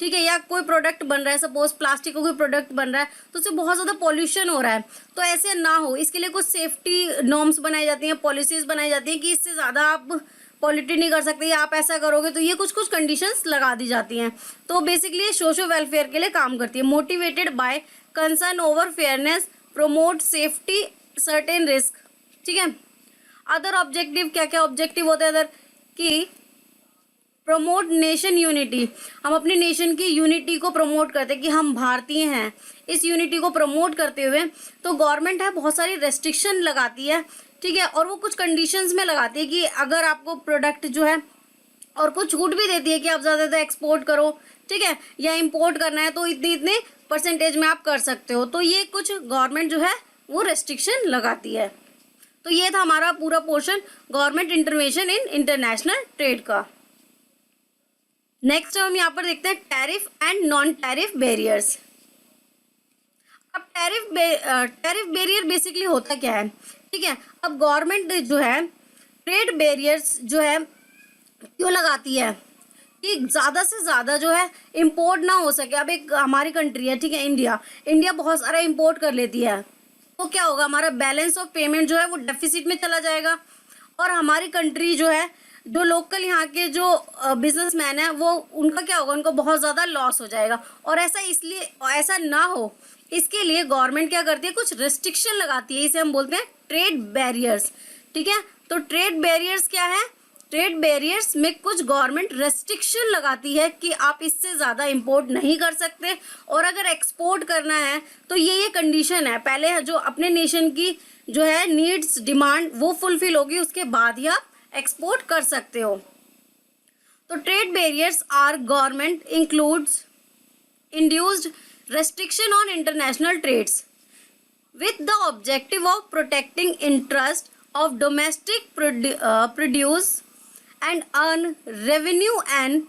ठीक है, या कोई प्रोडक्ट बन रहा है, सपोज प्लास्टिक का कोई प्रोडक्ट बन रहा है तो उससे बहुत ज़्यादा पॉल्यूशन हो रहा है, तो ऐसे ना हो इसके लिए कुछ सेफ्टी नॉर्म्स बनाई जाती हैं, पॉलिसीज़ बनाई जाती हैं कि इससे ज़्यादा आप पॉल्यूटेड नहीं कर सकते, या आप ऐसा करोगे तो ये कुछ कंडीशंस लगा दी जाती हैं। तो बेसिकली ये सोशल वेलफेयर के लिए काम करती है। Motivated by concern over fairness, promote safety, certain risk, ठीक है। अदर ऑब्जेक्टिव, क्या क्या ऑब्जेक्टिव होते हैं अदर, कि प्रमोट नेशन यूनिटी, हम अपनी नेशन की यूनिटी को प्रमोट करते हैं कि हम भारतीय हैं, इस यूनिटी को प्रमोट करते हुए तो गवर्नमेंट है बहुत सारी रेस्ट्रिक्शन लगाती है, ठीक है, और वो कुछ कंडीशंस में लगाती है कि अगर आपको प्रोडक्ट जो है, और कुछ छूट भी देती है कि आप ज़्यादा एक्सपोर्ट करो, ठीक है, या इंपोर्ट करना है तो इतने परसेंटेज में आप कर सकते हो। तो ये कुछ गवर्नमेंट जो है वो रेस्ट्रिक्शन लगाती है। तो ये था हमारा पूरा पोर्शन गवर्नमेंट इंटरवेंशन इन इंटरनेशनल ट्रेड का। नेक्स्ट हम यहाँ पर देखते हैं tariff and non tariff barriers. अब टैरिफ बैरियर बेसिकली होता क्या है, ठीक है। अब गवर्नमेंट जो है ट्रेड बैरियर्स जो है क्यों लगाती है कि ज़्यादा से ज़्यादा जो है इंपोर्ट ना हो सके। अब एक हमारी कंट्री है, ठीक है, इंडिया बहुत सारा इंपोर्ट कर लेती है, तो क्या होगा, हमारा बैलेंस ऑफ पेमेंट जो है वो डेफिसिट में चला जाएगा, और हमारी कंट्री जो है, जो लोकल यहाँ के जो बिजनेसमैन है, वो उनका क्या होगा, उनको बहुत ज़्यादा लॉस हो जाएगा। और ऐसा ना हो, इसके लिए गवर्नमेंट क्या करती है, कुछ रेस्ट्रिक्शन लगाती है, इसे हम बोलते हैं ट्रेड बैरियर्स, ठीक है। तो ट्रेड बैरियर्स क्या है, ट्रेड बैरियर्स में कुछ गवर्नमेंट रेस्ट्रिक्शन लगाती है कि आप इससे ज़्यादा इंपोर्ट नहीं कर सकते, और अगर एक्सपोर्ट करना है तो ये कंडीशन है, पहले जो अपने नेशन की जो है नीड्स डिमांड वो फुलफिल होगी, उसके बाद ही आप एक्सपोर्ट कर सकते हो। तो trade barriers are government includes induced restriction on international trades with the objective of protecting interest of domestic produce and earn revenue and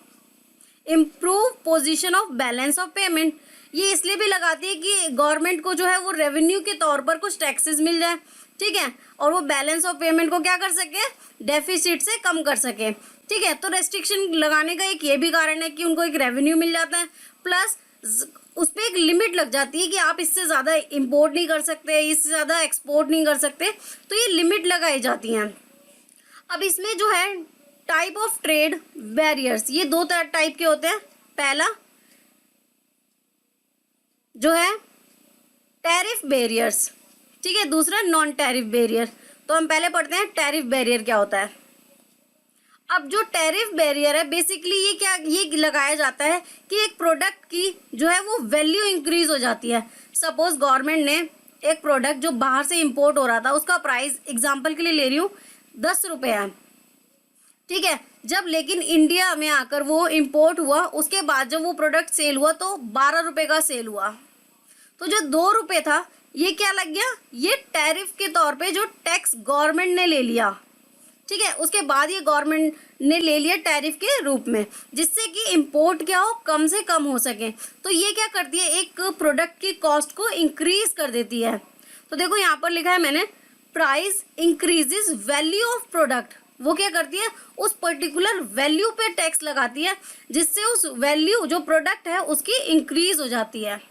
improve position of balance of payment। ये इसलिए भी लगाती है कि गवर्नमेंट को जो है वो रेवेन्यू के तौर पर कुछ टैक्सेस मिल जाए, ठीक है, और वो बैलेंस ऑफ पेमेंट को क्या कर सके, डेफिसिट से कम कर सके, ठीक है। तो रेस्ट्रिक्शन लगाने का एक ये भी कारण है कि उनको एक रेवेन्यू मिल जाता है, प्लस उस पर एक लिमिट लग जाती है कि आप इससे ज़्यादा इंपोर्ट नहीं कर सकते, इससे ज़्यादा एक्सपोर्ट नहीं कर सकते, तो ये लिमिट लगाई जाती हैं। अब इसमें जो है टाइप ऑफ ट्रेड बैरियर्स, ये दो टाइप के होते हैं। पहला जो है टैरिफ बैरियर्स, ठीक है, दूसरा नॉन टैरिफ बैरियर। तो हम पहले पढ़ते हैं टैरिफ बैरियर क्या होता है। अब जो टैरिफ बैरियर है बेसिकली ये लगाया जाता है कि एक प्रोडक्ट की जो है वो वैल्यू इंक्रीज हो जाती है। सपोज गवर्नमेंट ने एक प्रोडक्ट जो बाहर से इंपोर्ट हो रहा था, उसका प्राइस एग्जांपल के लिए ले रही हूँ 10 रुपये है, ठीक है। जब लेकिन इंडिया में आकर वो इंपोर्ट हुआ, उसके बाद जब वो प्रोडक्ट सेल हुआ तो 12 रुपये का सेल हुआ, तो जो 2 रुपये था ये क्या लग गया, ये टैरिफ के तौर पे जो टैक्स गवर्नमेंट ने ले लिया, ठीक है। उसके बाद ये गवर्नमेंट ने ले लिया टैरिफ के रूप में, जिससे कि इंपोर्ट क्या हो, कम से कम हो सके। तो ये क्या करती है, एक प्रोडक्ट की कॉस्ट को इंक्रीज कर देती है। तो देखो यहाँ पर लिखा है मैंने, price increases value of product. वो क्या करती है, उस पर्टिकुलर वैल्यू पे टैक्स लगाती है, जिससे उस वैल्यू जो प्रोडक्ट है उसकी इंक्रीज हो जाती है।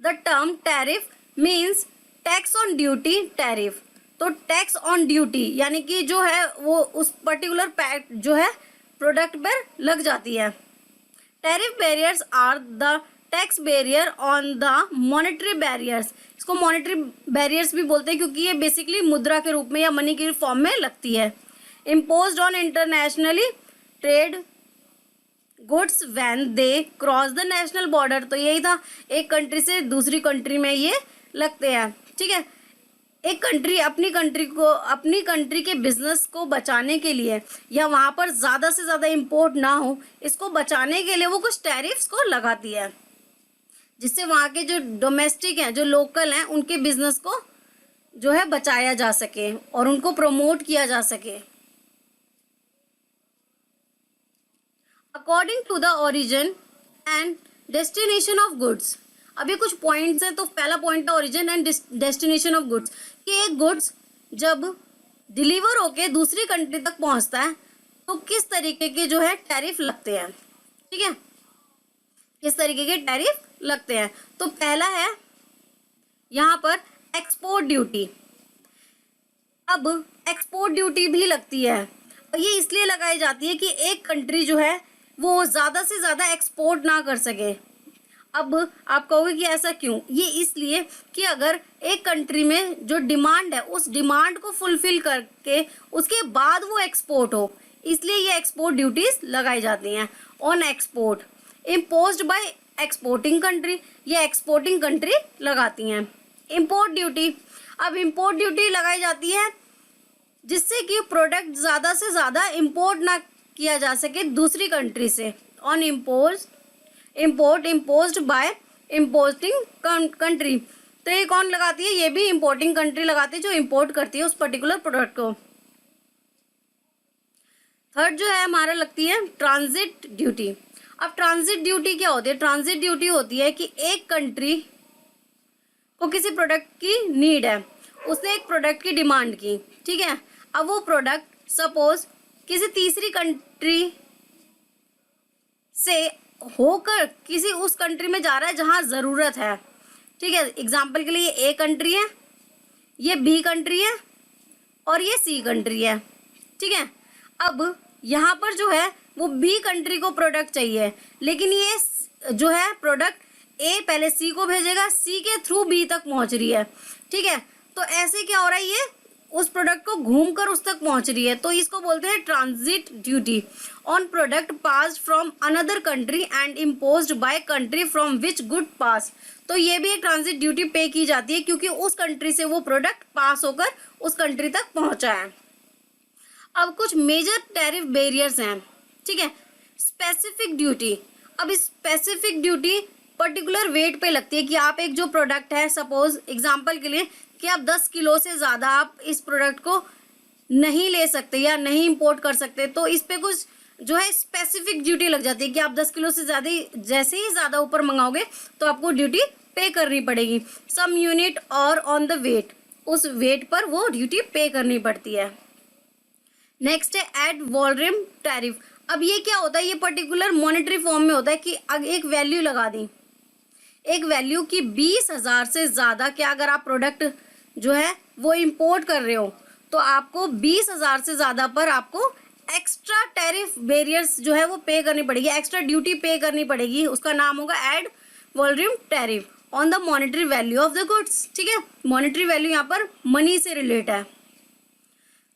The term tariff means tax on duty tariff. तो टैक्स ऑन ड्यूटी यानी कि जो है वो उस पर्टिकुलर जो है प्रोडक्ट पर लग जाती है। Tariff barriers are the tax barrier on the monetary barriers. इसको मॉनेटरी बैरियर्स भी बोलते हैं क्योंकि ये बेसिकली मुद्रा के रूप में या मनी के फॉर्म में लगती है। Imposed on internationally trade goods when they cross the national border. तो यही था, एक कंट्री से दूसरी कंट्री में ये लगते हैं, ठीक है। एक कंट्री अपनी कंट्री के बिजनेस को बचाने के लिए या वहाँ पर ज़्यादा से ज़्यादा इंपोर्ट ना हो, इसको बचाने के लिए वो कुछ टैरिफ्स को लगाती है, जिससे वहाँ के जो डोमेस्टिक हैं, जो लोकल हैं, उनके बिजनेस को जो है बचाया जा सके और उनको प्रमोट किया जा सके। According to the origin and destination of goods. अभी कुछ पॉइंट्स हैं। तो पहला पॉइंट है origin and destination of goods, कि एक गुड्स जब डिलीवर होके दूसरी कंट्री तक पहुंचता है तो किस तरीके के जो है टैरिफ लगते हैं, ठीक है, किस तरीके के टैरिफ लगते हैं। तो पहला है यहाँ पर एक्सपोर्ट ड्यूटी। अब एक्सपोर्ट ड्यूटी भी लगती है, और ये इसलिए लगाई जाती है कि एक कंट्री जो है वो ज़्यादा से ज़्यादा एक्सपोर्ट ना कर सके। अब आप कहोगे कि ऐसा क्यों, ये इसलिए कि अगर एक कंट्री में जो डिमांड है उस डिमांड को फुलफिल करके उसके बाद वो एक्सपोर्ट हो, इसलिए ये एक्सपोर्ट ड्यूटीज लगाई जाती हैं on export imposed by exporting country. ये एक्सपोर्टिंग कंट्री लगाती हैं इंपोर्ट ड्यूटी। अब इंपोर्ट ड्यूटी लगाई जाती है जिससे कि प्रोडक्ट ज़्यादा से ज़्यादा इंपोर्ट ना किया जा सके दूसरी कंट्री से, on import imposed by importing country. तो ये कौन लगाती है, ये भी इम्पोर्टिंग कंट्री लगाती है जो इम्पोर्ट करती है उस पर्टिकुलर प्रोडक्ट को। थर्ड जो है हमारा लगती है ट्रांजिट ड्यूटी। अब ट्रांजिट ड्यूटी क्या होती है, ट्रांजिट ड्यूटी होती है कि एक कंट्री को किसी प्रोडक्ट की नीड है, उसने एक प्रोडक्ट की डिमांड की, ठीक है। अब वो प्रोडक्ट सपोज किसी तीसरी कंट्री से होकर किसी उस कंट्री में जा रहा है जहाँ ज़रूरत है, ठीक है। एग्जाम्पल के लिए ये ए कंट्री है, ये बी कंट्री है और ये सी कंट्री है, ठीक है। अब यहाँ पर जो है वो बी कंट्री को प्रोडक्ट चाहिए, लेकिन ये जो है प्रोडक्ट ए पहले सी को भेजेगा, सी के थ्रू बी तक पहुँच रही है, ठीक है। तो ऐसे क्या हो रहा है, ये उस प्रोडक्ट को घूमकर उस तक पहुंच रही है, तो इसको बोलते हैं transit duty on product passed from another country and imposed by country from which good पास। तो ये भी एक ट्रांजिट ड्यूटी पे की जाती है क्योंकि उस कंट्री से वो प्रोडक्ट पास होकर उस कंट्री तक पहुंचा है। अब कुछ मेजर टैरिफ बैरियर्स हैं, ठीक है। स्पेसिफिक ड्यूटी, अब स्पेसिफिक ड्यूटी पर्टिकुलर वेट पे लगती है कि आप एक जो प्रोडक्ट है, सपोज एग्जांपल के लिए कि आप 10 किलो से ज़्यादा आप इस प्रोडक्ट को नहीं ले सकते या नहीं इंपोर्ट कर सकते, तो इस पे कुछ जो है स्पेसिफिक ड्यूटी लग जाती है कि आप 10 किलो से ज़्यादा जैसे ही ज़्यादा ऊपर मंगाओगे तो आपको ड्यूटी पे करनी पड़ेगी। सम यूनिट और ऑन द वेट, उस वेट पर वो ड्यूटी पे करनी पड़ती है। नेक्स्ट है एड वॉल्यूम टैरिफ। अब ये क्या होता है, ये पर्टिकुलर मॉनेटरी फॉर्म में होता है कि एक वैल्यू लगा दी, एक वैल्यू की 20,000 से ज़्यादा क्या अगर आप प्रोडक्ट जो है वो इंपोर्ट कर रहे हो तो आपको 20,000 से ज़्यादा पर आपको एक्स्ट्रा टैरिफ बैरियर्स जो है वो पे करनी पड़ेगी, एक्स्ट्रा ड्यूटी पे करनी पड़ेगी। उसका नाम होगा ad volume tariff on the monetary value of the goods, ठीक है। मॉनेटरी वैल्यू यहाँ पर मनी से रिलेट है।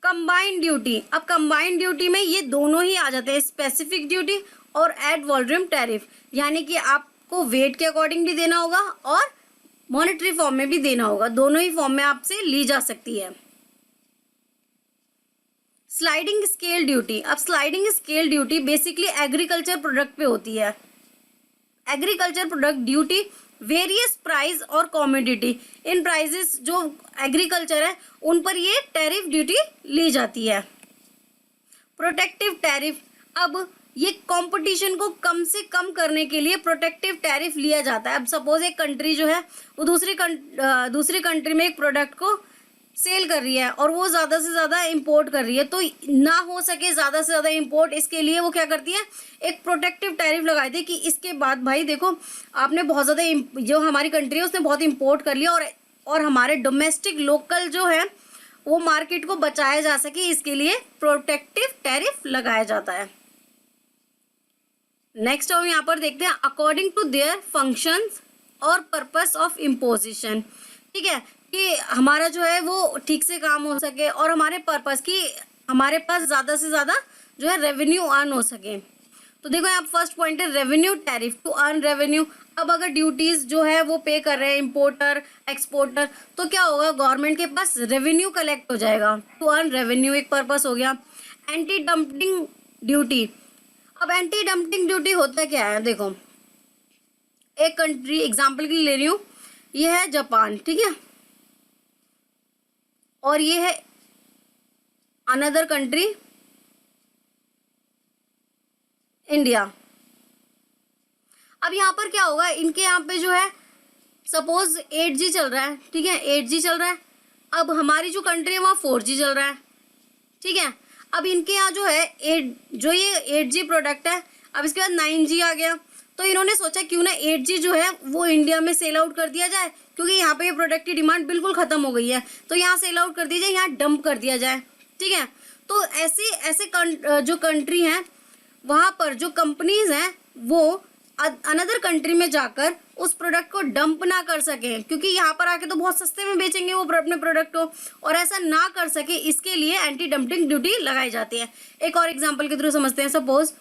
कंबाइंड ड्यूटी, अब कंबाइंड ड्यूटी में ये दोनों ही आ जाते हैं, स्पेसिफिक ड्यूटी और एड वॉल्यूम टैरिफ, यानी कि आपको वेट के अकॉर्डिंग भी देना होगा और मॉनेटरी फॉर्म में भी देना होगा, दोनों ही फॉर्म में आपसे ली जा सकती है। स्लाइडिंग स्केल ड्यूटी, अब sliding scale duty basically agriculture product पे होती है। Agriculture product duty various price और कॉमोडिटी, इन प्राइजेस जो एग्रीकल्चर है उन पर ये टैरिफ ड्यूटी ली जाती है। प्रोटेक्टिव टैरिफ, अब ये कंपटीशन को कम से कम करने के लिए प्रोटेक्टिव टैरिफ लिया जाता है। अब सपोज एक कंट्री जो है वो दूसरी कंट्री में एक प्रोडक्ट को सेल कर रही है और वो ज़्यादा से ज़्यादा इंपोर्ट कर रही है, तो ना हो सके ज़्यादा से ज़्यादा इंपोर्ट, इसके लिए वो क्या करती है, एक प्रोटेक्टिव टैरिफ लगाई थी कि इसके बाद भाई देखो आपने बहुत ज़्यादा जो हमारी कंट्री है उसने बहुत इंपोर्ट कर लिया और हमारे डोमेस्टिक लोकल जो है वो मार्केट को बचाया जा सके, इसके लिए प्रोटेक्टिव टैरिफ लगाया जाता है। नेक्स्ट हम यहाँ पर देखते हैं अकॉर्डिंग टू देयर फंक्शंस और पर्पस ऑफ इम्पोजिशन, ठीक है, कि हमारा जो है वो ठीक से काम हो सके और हमारे पर्पस की हमारे पास ज़्यादा से ज़्यादा जो है रेवेन्यू अर्न हो सके। तो देखो यहाँ फर्स्ट पॉइंट है revenue tariff, to earn revenue. अब अगर ड्यूटीज़ जो है वो पे कर रहे हैं इम्पोर्टर एक्सपोर्टर, तो क्या होगा, गवर्नमेंट के पास रेवेन्यू कलेक्ट हो जाएगा, टू अर्न रेवेन्यू एक पर्पस हो गया। एंटी डंपिंग ड्यूटी, अब एंटी डंपिंग ड्यूटी होता क्या है, देखो एक कंट्री एग्जांपल के लिए ले रही हूँ, ये है जापान, ठीक है, और ये है अनदर कंट्री इंडिया। अब यहाँ पर क्या होगा, इनके यहाँ पे जो है सपोज 8G चल रहा है, ठीक है, 8G चल रहा है। अब हमारी जो कंट्री है वहाँ 4G चल रहा है, ठीक है। अब इनके यहाँ जो है ये 8G प्रोडक्ट है, अब इसके बाद 9G आ गया, तो इन्होंने सोचा क्यों ना 8G जो है वो इंडिया में सेल आउट कर दिया जाए, क्योंकि यहाँ पे ये प्रोडक्ट की डिमांड बिल्कुल ख़त्म हो गई है, तो यहाँ सेल आउट कर दिया जाए, यहाँ डंप कर दिया जाए, ठीक है। तो ऐसे जो कंट्री हैं वहाँ पर जो कंपनीज हैं वो अनदर कंट्री में जाकर उस प्रोडक्ट को डंप ना कर सके, क्योंकि यहाँ पर आके तो बहुत सस्ते में बेचेंगे वो अपने प्रोडक्ट को, और ऐसा ना कर सके इसके लिए एंटी डंपिंग ड्यूटी लगाई जाती है। एक और एग्जांपल के थ्रू समझते हैं। सपोज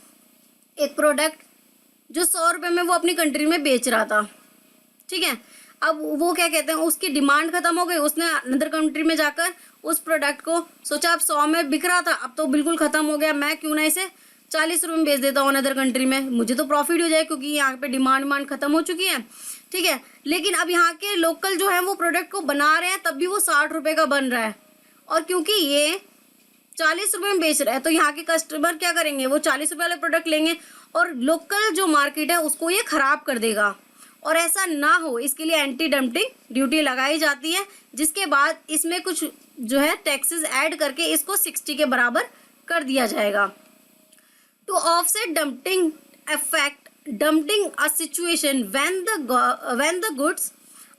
एक प्रोडक्ट जो 100 रुपये में वो अपनी कंट्री में बेच रहा था, ठीक है, अब वो क्या कहते हैं, उसकी डिमांड खत्म हो गई, उसने अनदर कंट्री में जाकर उस प्रोडक्ट को सोचा अब 100 में बिक रहा था, अब तो बिल्कुल ख़त्म हो गया, मैं क्यों ना इसे 40 रुपये में बेच देता हूँ अनदर कंट्री में, मुझे तो प्रॉफिट हो जाए क्योंकि यहाँ पे डिमांड खत्म हो चुकी है, ठीक है। लेकिन अब यहाँ के लोकल जो है वो प्रोडक्ट को बना रहे हैं, तब भी वो 60 रुपये का बन रहा है, और क्योंकि ये 40 रुपये में बेच रहा है तो यहाँ के कस्टमर क्या करेंगे, वो 40 रुपये वाला प्रोडक्ट लेंगे और लोकल जो मार्केट है उसको ये ख़राब कर देगा, और ऐसा ना हो इसके लिए एंटी डंपिंग ड्यूटी लगाई जाती है, जिसके बाद इसमें कुछ जो है टैक्सेस ऐड करके इसको 60 के बराबर कर दिया जाएगा। To offset dumping effect dumping a situation when the goods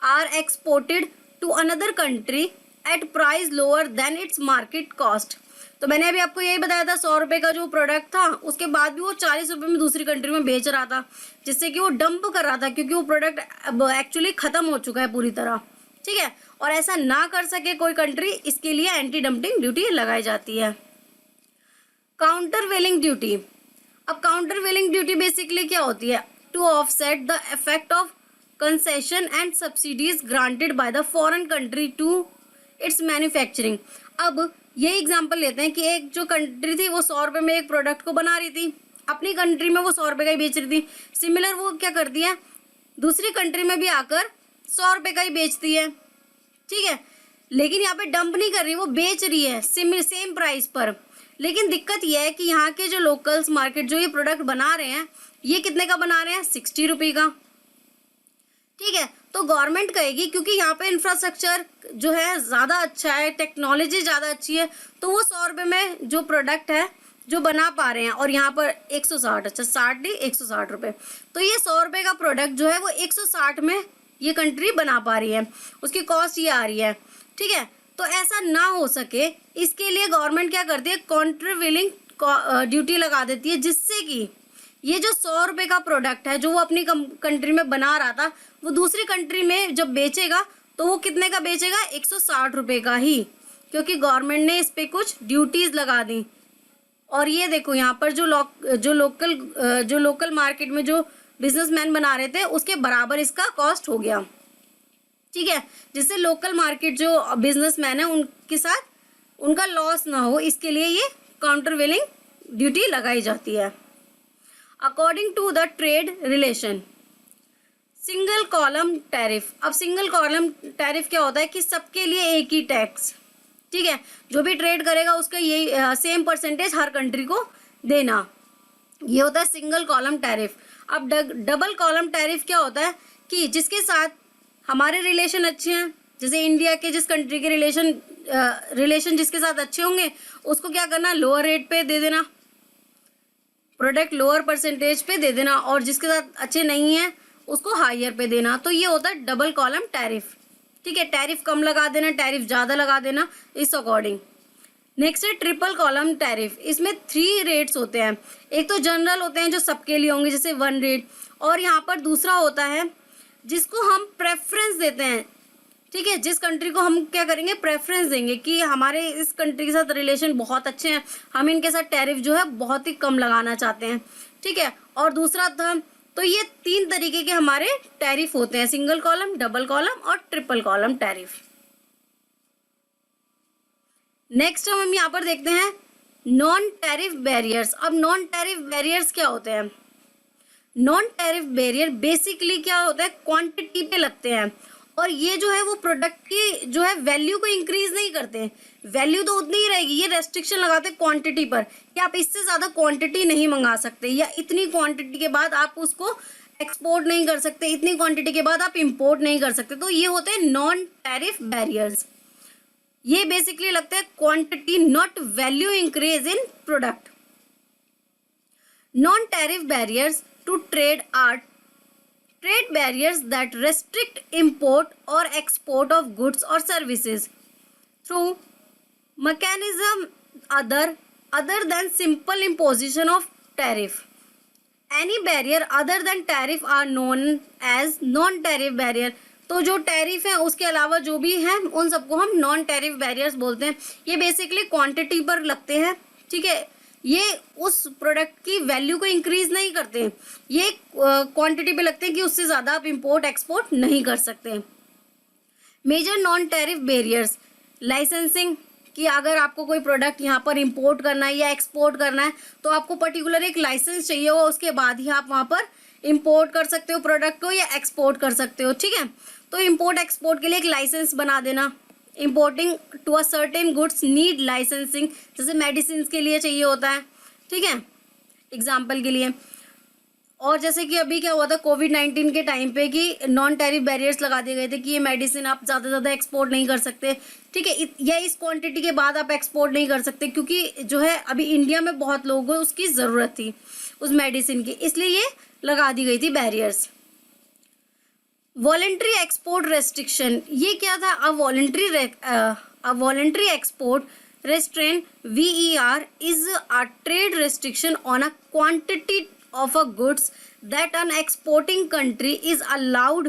are exported to another country at price lower than its market cost। तो मैंने अभी आपको यही बताया था 100 रुपये का जो प्रोडक्ट था उसके बाद भी वो 40 रुपये में दूसरी कंट्री में बेच रहा था, जिससे कि वो डंप कर रहा था क्योंकि वो प्रोडक्ट एक्चुअली खत्म हो चुका है पूरी तरह, ठीक है। और ऐसा ना कर सके कोई कंट्री, इसके लिए एंटी डंपिंग ड्यूटी लगाई जाती है। Countervailing duty. अब काउंटर वेलिंग ड्यूटी बेसिकली क्या होती है? To offset the effect of concession and subsidies granted by the foreign country to its manufacturing. अब ये एग्जांपल लेते हैं कि एक जो कंट्री थी वो 100 रुपये में एक प्रोडक्ट को बना रही थी, अपनी कंट्री में वो 100 रुपये का ही बेच रही थी। सिमिलर वो क्या करती है, दूसरी कंट्री में भी आकर 100 रुपये का ही बेचती है, ठीक है। लेकिन यहाँ पे डंप नहीं कर रही, वो बेच रही है सेम प्राइस पर। लेकिन दिक्कत यह है कि यहाँ के जो लोकल्स मार्केट जो ये प्रोडक्ट बना रहे हैं, ये कितने का बना रहे हैं? 60 रुपये का, ठीक है। तो गवर्नमेंट कहेगी क्योंकि यहाँ पे इंफ्रास्ट्रक्चर जो है ज़्यादा अच्छा है, टेक्नोलॉजी ज़्यादा अच्छी है, तो वो 100 रुपये में जो प्रोडक्ट है जो बना पा रहे हैं, और यहाँ पर 160, अच्छा 60 नहीं 160 रुपये, तो ये 100 रुपये का प्रोडक्ट जो है वो 160 में ये कंट्री बना पा रही है, उसकी कॉस्ट ये आ रही है, ठीक है। तो ऐसा ना हो सके इसके लिए गवर्नमेंट क्या करती है? काउंटरवेलिंग ड्यूटी लगा देती है, जिससे कि ये जो 100 रुपये का प्रोडक्ट है जो वो अपनी कंट्री में बना रहा था, वो दूसरी कंट्री में जब बेचेगा तो वो कितने का बेचेगा? 160 रुपये का ही, क्योंकि गवर्नमेंट ने इस पर कुछ ड्यूटीज़ लगा दी। और ये देखो यहाँ पर जो लोकल मार्केट में जो बिजनेसमैन बना रहे थे उसके बराबर इसका कॉस्ट हो गया, ठीक है। जिससे लोकल मार्केट जो बिजनेसमैन है उनके साथ उनका लॉस ना हो, इसके लिए ये काउंटरवेलिंग ड्यूटी लगाई जाती है। According to the trade relation, single column tariff. अब सिंगल कॉलम टैरिफ क्या होता है कि सबके लिए एक ही टैक्स, ठीक है। जो भी ट्रेड करेगा उसका यही सेम परसेंटेज हर कंट्री को देना, ये होता है सिंगल कॉलम टैरिफ। अब डबल कॉलम टैरिफ क्या होता है कि जिसके साथ हमारे रिलेशन अच्छे हैं, जैसे इंडिया के जिस कंट्री के रिलेशन जिसके साथ अच्छे होंगे उसको क्या करना? लोअर रेट पे दे देना, प्रोडक्ट लोअर परसेंटेज पे दे देना, और जिसके साथ अच्छे नहीं है उसको हायर पे देना। तो ये होता है डबल कॉलम टैरिफ, ठीक है। टैरिफ कम लगा देना, टैरिफ ज़्यादा लगा देना, इस अकॉर्डिंग। नेक्स्ट है ट्रिपल कॉलम टैरिफ। इसमें 3 रेट्स होते हैं। एक तो जनरल होते हैं जो सबके लिए होंगे, जैसे 1 रेट, और यहाँ पर दूसरा होता है जिसको हम प्रेफरेंस देते हैं, ठीक है। जिस कंट्री को हम क्या करेंगे? प्रेफरेंस देंगे कि हमारे इस कंट्री के साथ रिलेशन बहुत अच्छे हैं, हम इनके साथ टैरिफ जो है बहुत ही कम लगाना चाहते हैं, ठीक है। और दूसरा था, तो ये 3 तरीके के हमारे टैरिफ होते हैं, सिंगल कॉलम, डबल कॉलम और ट्रिपल कॉलम टैरिफ। नेक्स्ट हम यहाँ पर देखते हैं नॉन टैरिफ बैरियर्स। अब नॉन टैरिफ बैरियर्स क्या होते हैं? नॉन टैरिफ बैरियर बेसिकली क्या होता है? क्वांटिटी पे लगते हैं, और ये जो है वो प्रोडक्ट की जो है वैल्यू को इंक्रीज नहीं करते, वैल्यू तो उतनी ही रहेगी। ये रेस्ट्रिक्शन लगाते हैं क्वांटिटी पर कि आप इससे ज़्यादा क्वांटिटी नहीं मंगा सकते, या इतनी क्वांटिटी के बाद आप उसको एक्सपोर्ट नहीं कर सकते, इतनी क्वांटिटी के बाद आप इंपोर्ट नहीं कर सकते। तो ये होते हैं नॉन टैरिफ बैरियर्स। ये बेसिकली लगता है quantity not value increase in product. Non tariff barriers to trade are trade barriers that restrict import or export of goods or services through mechanism other than simple imposition of tariff. Any barrier other than tariff are known as non-tariff barrier. तो जो tariff है उसके अलावा जो भी हैं उन सबको हम नॉन टैरिफ बैरियर्स बोलते हैं। ये बेसिकली क्वांटिटी पर लगते हैं, ठीक है। ये उस प्रोडक्ट की वैल्यू को इंक्रीज नहीं करते, ये क्वांटिटी पे लगते हैं कि उससे ज़्यादा आप इंपोर्ट एक्सपोर्ट नहीं कर सकते। Major non tariff barriers, licensing, कि अगर आपको कोई प्रोडक्ट यहाँ पर इंपोर्ट करना है या एक्सपोर्ट करना है तो आपको पर्टिकुलर एक लाइसेंस चाहिए हो, उसके बाद ही आप वहाँ पर इंपोर्ट कर सकते हो प्रोडक्ट को या एक्सपोर्ट कर सकते हो, ठीक है। तो इंपोर्ट एक्सपोर्ट के लिए एक लाइसेंस बना देना। Importing to a certain goods need licensing, जैसे मेडिसिन के लिए चाहिए होता है, ठीक है, एग्जाम्पल के लिए। और जैसे कि अभी क्या हुआ था कोविड-19 के टाइम पे कि नॉन टैरिफ बैरियर्स लगा दिए गए थे कि ये मेडिसिन आप ज़्यादा से ज़्यादा एक्सपोर्ट नहीं कर सकते, ठीक है, या इस क्वांटिटी के बाद आप एक्सपोर्ट नहीं कर सकते, क्योंकि जो है अभी इंडिया में बहुत लोगों को उसकी ज़रूरत थी उस मेडिसिन की, इसलिए ये लगा दी गई थी बैरियर्स। वॉलेंट्री एक्सपोर्ट रेस्ट्रिक्शन, ये क्या था? A voluntary export restraint VER is a trade restriction on a quantity of a goods that an exporting country is allowed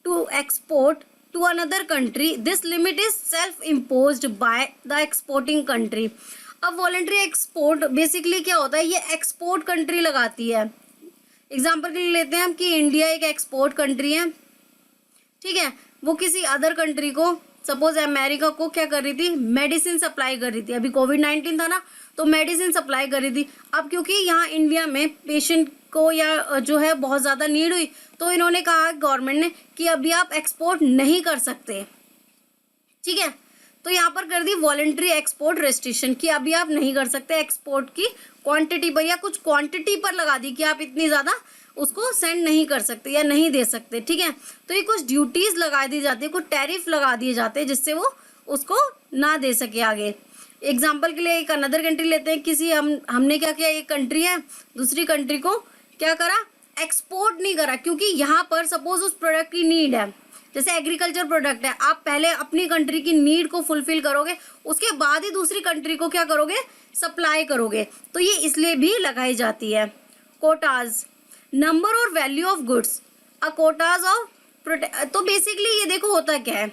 to export to another country. This limit is self imposed by the exporting country. अब voluntary export basically क्या होता है? ये export country लगाती है। Example के लिए लेते हैं हम कि इंडिया एक एक्सपोर्ट कंट्री है, ठीक है, वो किसी अदर कंट्री को, सपोज अमेरिका को क्या कर रही थी? मेडिसिन सप्लाई कर रही थी। अभी कोविड-19 था ना, तो मेडिसिन सप्लाई कर रही थी। अब क्योंकि यहाँ इंडिया में पेशेंट को या जो है बहुत ज़्यादा नीड हुई, तो इन्होंने कहा गवर्नमेंट ने कि अभी आप एक्सपोर्ट नहीं कर सकते, ठीक है, तो यहाँ पर कर दी वॉलेंट्री एक्सपोर्ट रेस्ट्रिक्शन कि अभी आप नहीं कर सकते एक्सपोर्ट की क्वांटिटी पर, या कुछ क्वांटिटी पर लगा दी कि आप इतनी ज़्यादा उसको सेंड नहीं कर सकते या नहीं दे सकते, ठीक है। तो ये कुछ ड्यूटीज लगा दी जाती है, कुछ टैरिफ लगा दिए जाते हैं जिससे वो उसको ना दे सके आगे। एग्जाम्पल के लिए एक अनदर कंट्री लेते हैं, किसी हमने क्या किया, एक कंट्री है दूसरी कंट्री को क्या करा? एक्सपोर्ट नहीं करा, क्योंकि यहाँ पर सपोज उस प्रोडक्ट की नीड है, जैसे एग्रीकल्चर प्रोडक्ट है, आप पहले अपनी कंट्री की नीड को फुलफिल करोगे, उसके बाद ही दूसरी कंट्री को क्या करोगे? सप्लाई करोगे, तो ये इसलिए भी लगाई जाती है। कोटाज, नंबर और value of goods, a Kota's of तो बेसिकली ये देखो होता क्या है?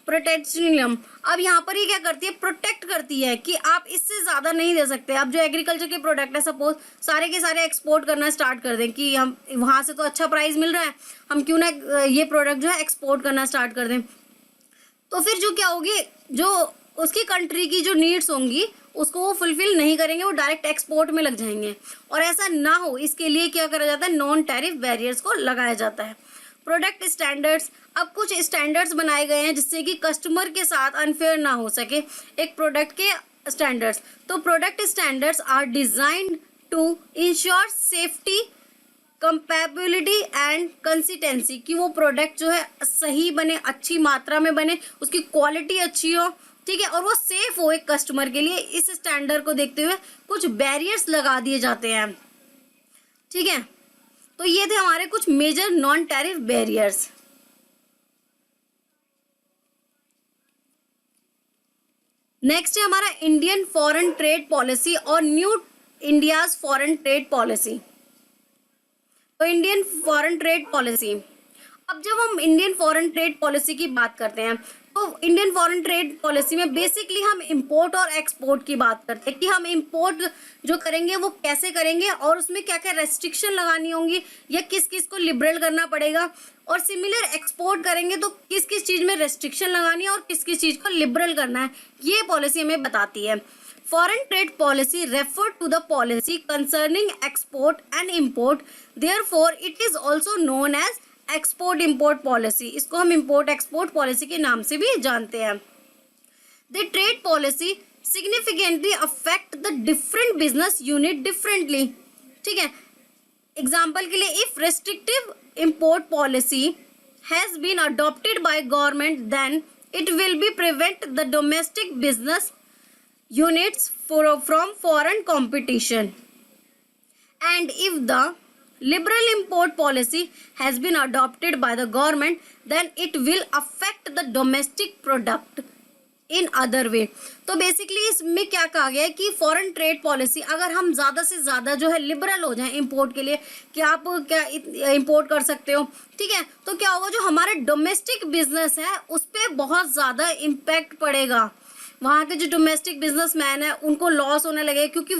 प्रोटेक्शनिज्म। अब यहाँ पर ये क्या करती है? प्रोटेक्ट करती है कि आप इससे ज़्यादा नहीं दे सकते। अब जो एग्रीकल्चर के प्रोडक्ट है, सपोज सारे के सारे एक्सपोर्ट करना स्टार्ट कर दें कि हम वहाँ से तो अच्छा प्राइस मिल रहा है, हम क्यों ना ये प्रोडक्ट जो है एक्सपोर्ट करना स्टार्ट कर दें, तो फिर जो क्या होगी, जो उसकी कंट्री की जो नीड्स होंगी उसको वो फुलफिल नहीं करेंगे, वो डायरेक्ट एक्सपोर्ट में लग जाएंगे। और ऐसा ना हो इसके लिए क्या करा जाता है? नॉन टैरिफ बैरियर्स को लगाया जाता है। प्रोडक्ट स्टैंडर्ड्स, अब कुछ स्टैंडर्ड्स बनाए गए हैं जिससे कि कस्टमर के साथ अनफेयर ना हो सके एक प्रोडक्ट के स्टैंडर्ड्स। तो product standards are designed to ensure safety, compatibility and consistency, कि वो प्रोडक्ट जो है सही बने, अच्छी मात्रा में बने, उसकी क्वालिटी अच्छी हो, ठीक है, और वो सेफ हो एक कस्टमर के लिए। इस स्टैंडर्ड को देखते हुए कुछ बैरियर्स लगा दिए जाते हैं, ठीक है। तो ये थे हमारे कुछ major non tariff barriers. Next है हमारा इंडियन फॉरेन ट्रेड पॉलिसी और new India's foreign trade policy. तो इंडियन फॉरेन ट्रेड पॉलिसी, अब जब हम इंडियन फॉरेन ट्रेड पॉलिसी की बात करते हैं तो इंडियन फॉरेन ट्रेड पॉलिसी में बेसिकली हम इंपोर्ट और एक्सपोर्ट की बात करते हैं कि हम इंपोर्ट जो करेंगे वो कैसे करेंगे और उसमें क्या क्या रेस्ट्रिक्शन लगानी होंगी या किस किस को लिबरल करना पड़ेगा, और सिमिलर एक्सपोर्ट करेंगे तो किस किस चीज़ में रेस्ट्रिक्शन लगानी है और किस किस चीज़ को लिबरल करना है, ये पॉलिसी हमें बताती है। Foreign trade policy refer to the policy concerning export and import. Therefore, it is also known as export import policy. इसको हम import export policy के नाम से भी जानते हैं। The trade policy significantly affect the different business unit differently. ठीक है, एग्जाम्पल के लिए if restrictive import policy has been adopted by government, then it will be prevent the domestic business units from foreign competition, and if the liberal import policy has been adopted by the government, then it will affect the domestic product in other way. तो basically इसमें क्या कहा गया है कि foreign trade policy अगर हम ज़्यादा से ज़्यादा जो है लिबरल हो जाएं इंपोर्ट के लिए कि आप क्या इंपोर्ट कर सकते हो, ठीक है, तो क्या होगा, जो हमारे डोमेस्टिक बिजनेस है उस पर बहुत ज़्यादा इम्पैक्ट पड़ेगा। वहाँ के जो डोमेस्टिक बिजनेसमैन है उनको लॉस होने लगे, क्योंकि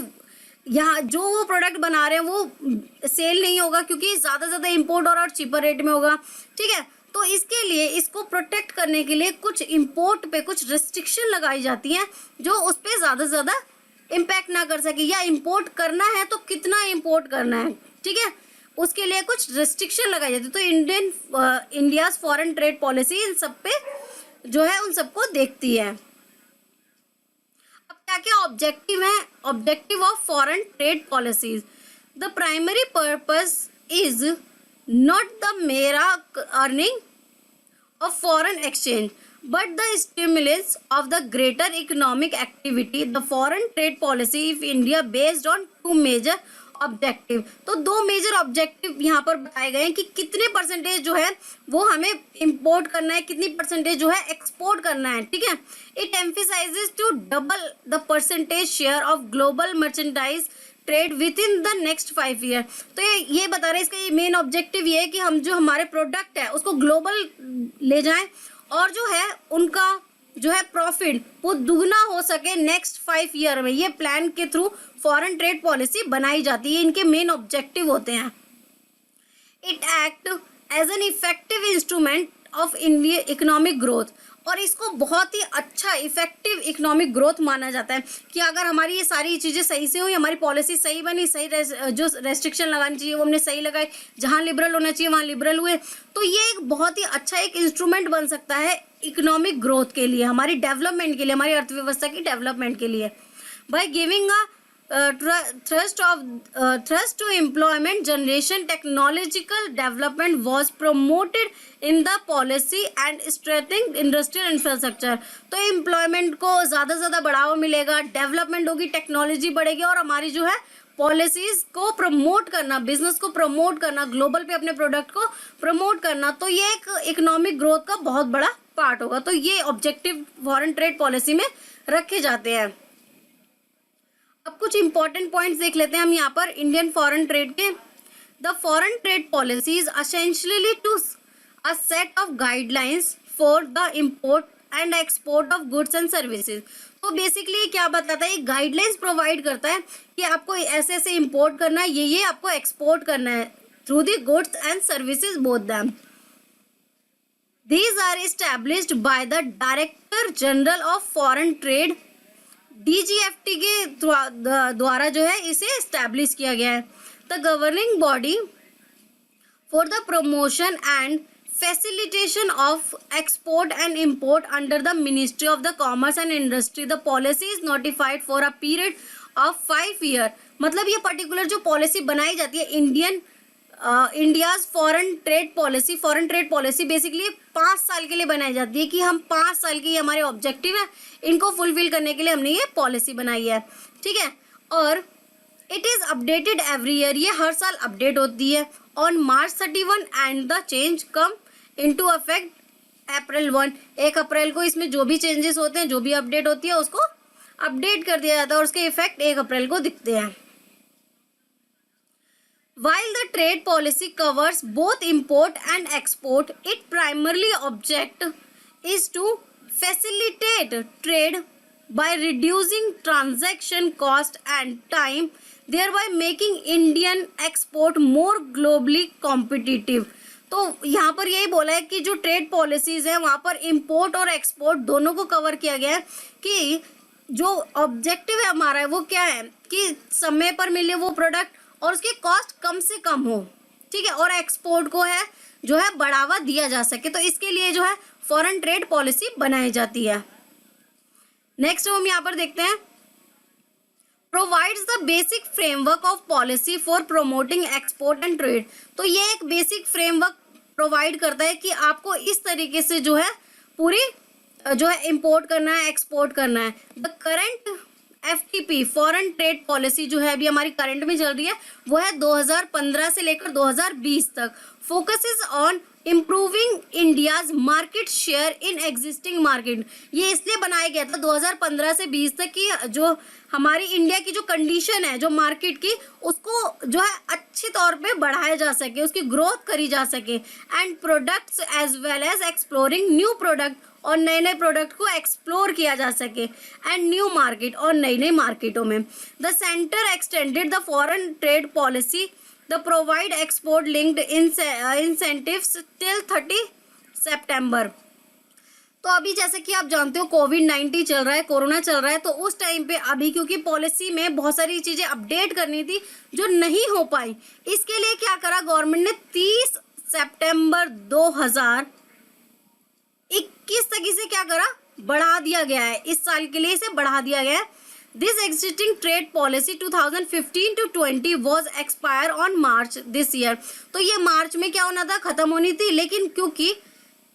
यहाँ जो वो प्रोडक्ट बना रहे हैं वो सेल नहीं होगा क्योंकि ज़्यादा से ज़्यादा इम्पोर्ट और चीपर रेट में होगा, ठीक है। तो इसके लिए इसको प्रोटेक्ट करने के लिए कुछ इम्पोर्ट पे कुछ रेस्ट्रिक्शन लगाई जाती हैं जो उस पर ज़्यादा से ज़्यादा इम्पैक्ट ना कर सके, या इम्पोर्ट करना है तो कितना इम्पोर्ट करना है, ठीक है, उसके लिए कुछ रेस्ट्रिक्शन लगाई जाती है। तो India's foreign trade policy in सब पे जो है उन सबको देखती है। क्या क्या ऑब्जेक्टिव है? Objective of foreign trade policies, the primary purpose is not the mere earning of foreign exchange but the stimulus of the greater economic activity. The foreign trade policy of India based on two major objective. तो दो major objective यहाँ पर बताए गए हैं कि कितने percentage जो है वो हमें इंपोर्ट करना है, कितनी परसेंटेज जो है एक्सपोर्ट करना है. ठीक है. It emphasizes to double the percentage share of global merchandise trade within the next 5 year. तो ये बता रहे हैं, इसका ये मेन ऑब्जेक्टिव ये है कि हम जो हमारे प्रोडक्ट है उसको ग्लोबल ले जाएं और जो है उनका जो है प्रॉफिट वो दुगना हो सके नेक्स्ट 5 ईयर में. ये प्लान के थ्रू फॉरेन ट्रेड पॉलिसी बनाई जाती है. इनके मेन ऑब्जेक्टिव होते हैं. It act as an effective instrument of India economic growth. और इसको बहुत ही अच्छा इफेक्टिव इकोनॉमिक ग्रोथ माना जाता है कि अगर हमारी ये सारी चीज़ें सही से हुई, हमारी पॉलिसी सही बनी, सही जो रेस्ट्रिक्शन लगानी चाहिए वो हमने सही लगाए, जहाँ लिबरल होना चाहिए वहाँ लिबरल हुए, तो ये एक बहुत ही अच्छा एक इंस्ट्रूमेंट बन सकता है इकोनॉमिक ग्रोथ के लिए, हमारी डेवलपमेंट के लिए, हमारी अर्थव्यवस्था की डेवलपमेंट के लिए. By giving a thrust to employment generation, technological development was promoted in the policy and strengthening industrial infrastructure. तो एम्प्लॉयमेंट को ज़्यादा से ज़्यादा बढ़ावा मिलेगा, डेवलपमेंट होगी, टेक्नोलॉजी बढ़ेगी और हमारी जो है पॉलिसीज़ को प्रमोट करना, बिजनेस को प्रमोट करना, ग्लोबल पे अपने प्रोडक्ट को प्रमोट करना, तो ये एक इकोनॉमिक ग्रोथ का बहुत बड़ा पार्ट होगा. तो ये ऑब्जेक्टिव फॉरेन ट्रेड पॉलिसी में रखे जाते हैं. अब कुछ इंपॉर्टेंट पॉइंट्स देख लेते हैं हम यहाँ पर इंडियन फॉरेन ट्रेड के. The foreign trade policies essentially to a set of guidelines for the import and export of goods and services. तो बेसिकली क्या बताता है, ये गाइडलाइंस प्रोवाइड करता है कि आपको ऐसे ऐसे इम्पोर्ट करना है, ये आपको एक्सपोर्ट करना है through the goods and services both them. These are established by the director general of foreign trade. DGFT के द्वारा जो है इसे एस्टैब्लिश किया गया है. The governing body for the promotion and facilitation of export and import under the ministry of the commerce and industry. The policy is notified for a period of 5 year. मतलब ये पर्टिकुलर जो policy बनाई जाती है India's foreign trade policy basically 5 साल के लिए बनाई जाती है कि हम 5 साल की हमारे ऑब्जेक्टिव है, इनको फुलफिल करने के लिए हमने ये पॉलिसी बनाई है. ठीक है. और it is updated every year. ये हर साल अपडेट होती है on March 31 and the change come into affect April 1. 1 अप्रैल को इसमें जो भी चेंजेस होते हैं, जो भी अपडेट होती है उसको अपडेट कर दिया जाता है और उसके इफेक्ट 1 अप्रैल को दिखते हैं. While the trade policy covers both import and export, its primary object is to facilitate trade by reducing transaction cost and time, thereby making Indian export more globally competitive. तो यहाँ पर यही बोला है कि जो ट्रेड पॉलिसीज़ हैं वहाँ पर इम्पोर्ट और एक्सपोर्ट दोनों को कवर किया गया है कि जो ऑब्जेक्टिव है हमारा है वो क्या है कि समय पर मिले वो प्रोडक्ट और उसकी कॉस्ट कम से कम हो. ठीक है. और एक्सपोर्ट को है जो है बढ़ावा दिया जा सके. तो इसके लिए जो है फॉरेन ट्रेड पॉलिसी बनाई जाती है. नेक्स्ट हम यहाँ पर देखते हैं provides the basic framework of policy for promoting export and trade. तो ये एक बेसिक फ्रेमवर्क प्रोवाइड करता है कि आपको इस तरीके से जो है पूरी जो है इंपोर्ट करना है, एक्सपोर्ट करना है. The current FTP foreign trade policy जो है अभी हमारी करंट में चल रही है वो है 2015 से लेकर 2020 तक. Focuses on improving India's market share in existing market. ये इसलिए बनाया गया था 2015 से 20 तक कि जो हमारी इंडिया की जो कंडीशन है जो मार्केट की उसको जो है अच्छी तौर पे बढ़ाया जा सके, उसकी ग्रोथ करी जा सके. And products as well as exploring new product, और नए नए प्रोडक्ट को एक्सप्लोर किया जा सके. एंड न्यू मार्केट, और नई नई मार्केटों में. The centre extended the foreign trade policy the provide export linked incentives till 30 सितंबर. तो अभी जैसे कि आप जानते हो कोविड-19 चल रहा है, कोरोना चल रहा है, तो उस टाइम पे अभी क्योंकि पॉलिसी में बहुत सारी चीज़ें अपडेट करनी थी जो नहीं हो पाई, इसके लिए क्या करा गवर्नमेंट ने 30 सितंबर 2021 तक इसे क्या करा बढ़ा दिया गया है. इस साल के लिए इसे बढ़ा दिया गया है. This existing trade policy 2015 to 20 was expire on March this year. तो ये मार्च में क्या होना था, खत्म होनी थी, लेकिन क्योंकि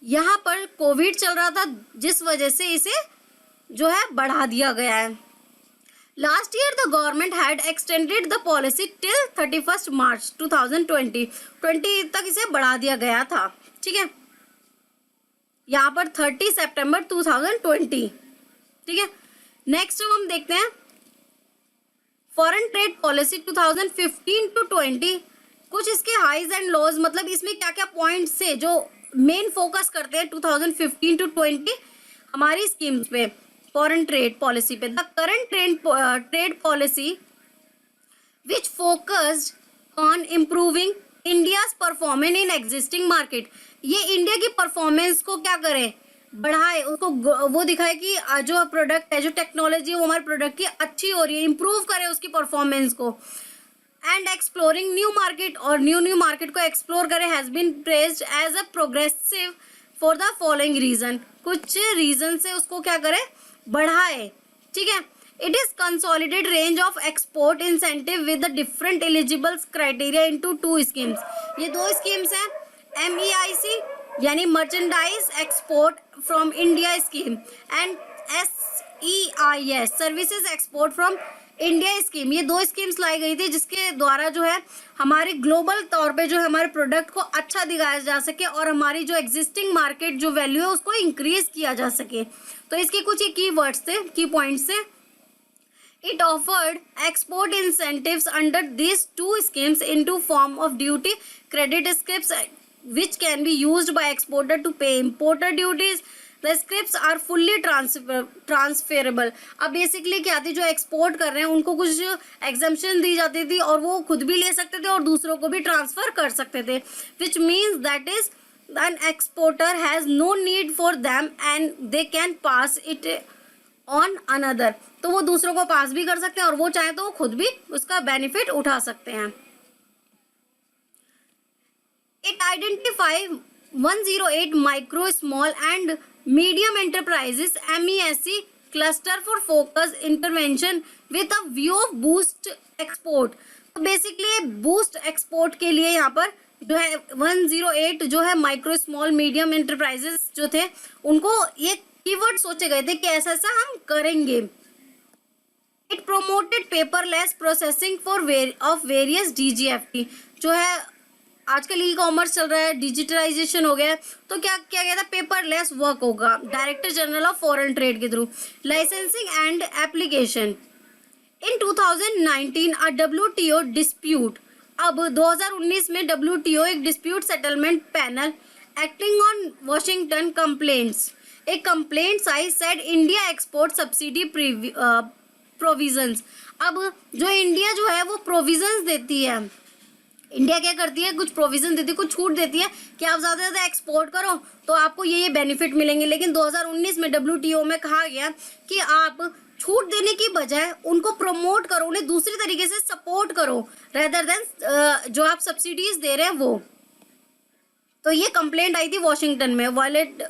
यहाँ पर कोविड चल रहा था जिस वजह से इसे जो है बढ़ा दिया गया है। Last year the government had extended the policy till 31st March 2020 तक इसे बढ़ा दिया गया था, ठीक है, यहाँ पर 30 सितंबर 2020, ठीक है। नेक्स्ट हम देखते हैं फॉरेन ट्रेड पॉलिसी 2015 टू 20, कुछ इसके हाइज एंड लॉज, मतलब इसमें क्या क्या पॉइंट्स थे जो मेन फोकस करते हैं 2015 टू 20 हमारी स्कीम्स पे, फॉरेन ट्रेड पॉलिसी पे। The current trade policy which focused on improving India's performance in existing market, ये इंडिया की परफॉर्मेंस को क्या करे, बढ़ाए, उसको वो दिखाए कि जो प्रोडक्ट है, जो टेक्नोलॉजी है वो हमारे प्रोडक्ट की अच्छी हो रही है, इंप्रूव करे उसकी परफॉर्मेंस को। एंड एक्सप्लोरिंग न्यू मार्केट, और न्यू मार्केट को एक्सप्लोर करे, has been praised as a progressive for the following reason, कुछ रीजन से उसको क्या करे, बढ़ाए, ठीक है। It is consolidate range of export incentive with the different eligible criteria into 2 schemes, ये 2 स्कीम्स हैं, MEIC यानी merchandise export from India scheme and SEIS services export from India scheme, ये 2 स्कीम्स लाई गई थी जिसके द्वारा जो है हमारे ग्लोबल तौर पे जो है हमारे प्रोडक्ट को अच्छा दिखाया जा सके और हमारी जो एग्जिस्टिंग मार्केट जो वैल्यू है उसको इंक्रीज किया जा सके। तो इसके कुछ ही की वर्ड्स थे, की पॉइंट्स थे। It offered export incentives under these 2 schemes into form of duty credit scrips which can be used by exporter to pay importer duties. The scrips are fully transferable. अब बेसिकली क्या थी, जो export कर रहे हैं उनको कुछ एग्जम्पशन दी जाती थी और वो खुद भी ले सकते थे और दूसरों को भी ट्रांसफर कर सकते थे, which means that is an exporter has no need for them and they can pass it on another, तो वो दूसरों को पास भी कर सकते हैं और वो चाहे तो वो खुद भी उसका बेनिफिट उठा सकते हैं। It identify 108 micro, small and medium enterprises MESC cluster for focus intervention with a view of boost export. तो बेसिकली बूस्ट एक्सपोर्ट के लिए यहाँ पर जो है 108 जो है माइक्रो स्मॉल मीडियम एंटरप्राइजेस जो थे उनको ये कीवर्ड सोचे गए थे कि ऐसा ऐसा हम करेंगे। It promoted paperless processing for of various DGFT, जो है आजकल ई-कॉमर्स चल रहा है, डिजिटलाइजेशन हो गया है, तो क्या किया गया था, पेपरलेस वर्क होगा director general of foreign trade के थ्रू। Licensing and application in 2019 a WTO dispute, अब 2019 में WTO एक dispute settlement panel acting on Washington complaints, एक complaints I said India export subsidy provisions. अब जो इंडिया जो है वो प्रोविजंस देती है, इंडिया क्या करती है, कुछ प्रोविजन देती है, कुछ छूट देती है कि आप ज़्यादा से ज़्यादा एक्सपोर्ट करो तो आपको ये बेनिफिट मिलेंगे। लेकिन 2019 में WTO में कहा गया कि आप छूट देने की बजाय उनको प्रमोट करो, उन्हें दूसरी तरीके से सपोर्ट करो रेदर देन जो आप सब्सिडीज दे रहे हैं वो। तो ये कंप्लेंट आई थी वॉशिंगटन में, वायलेट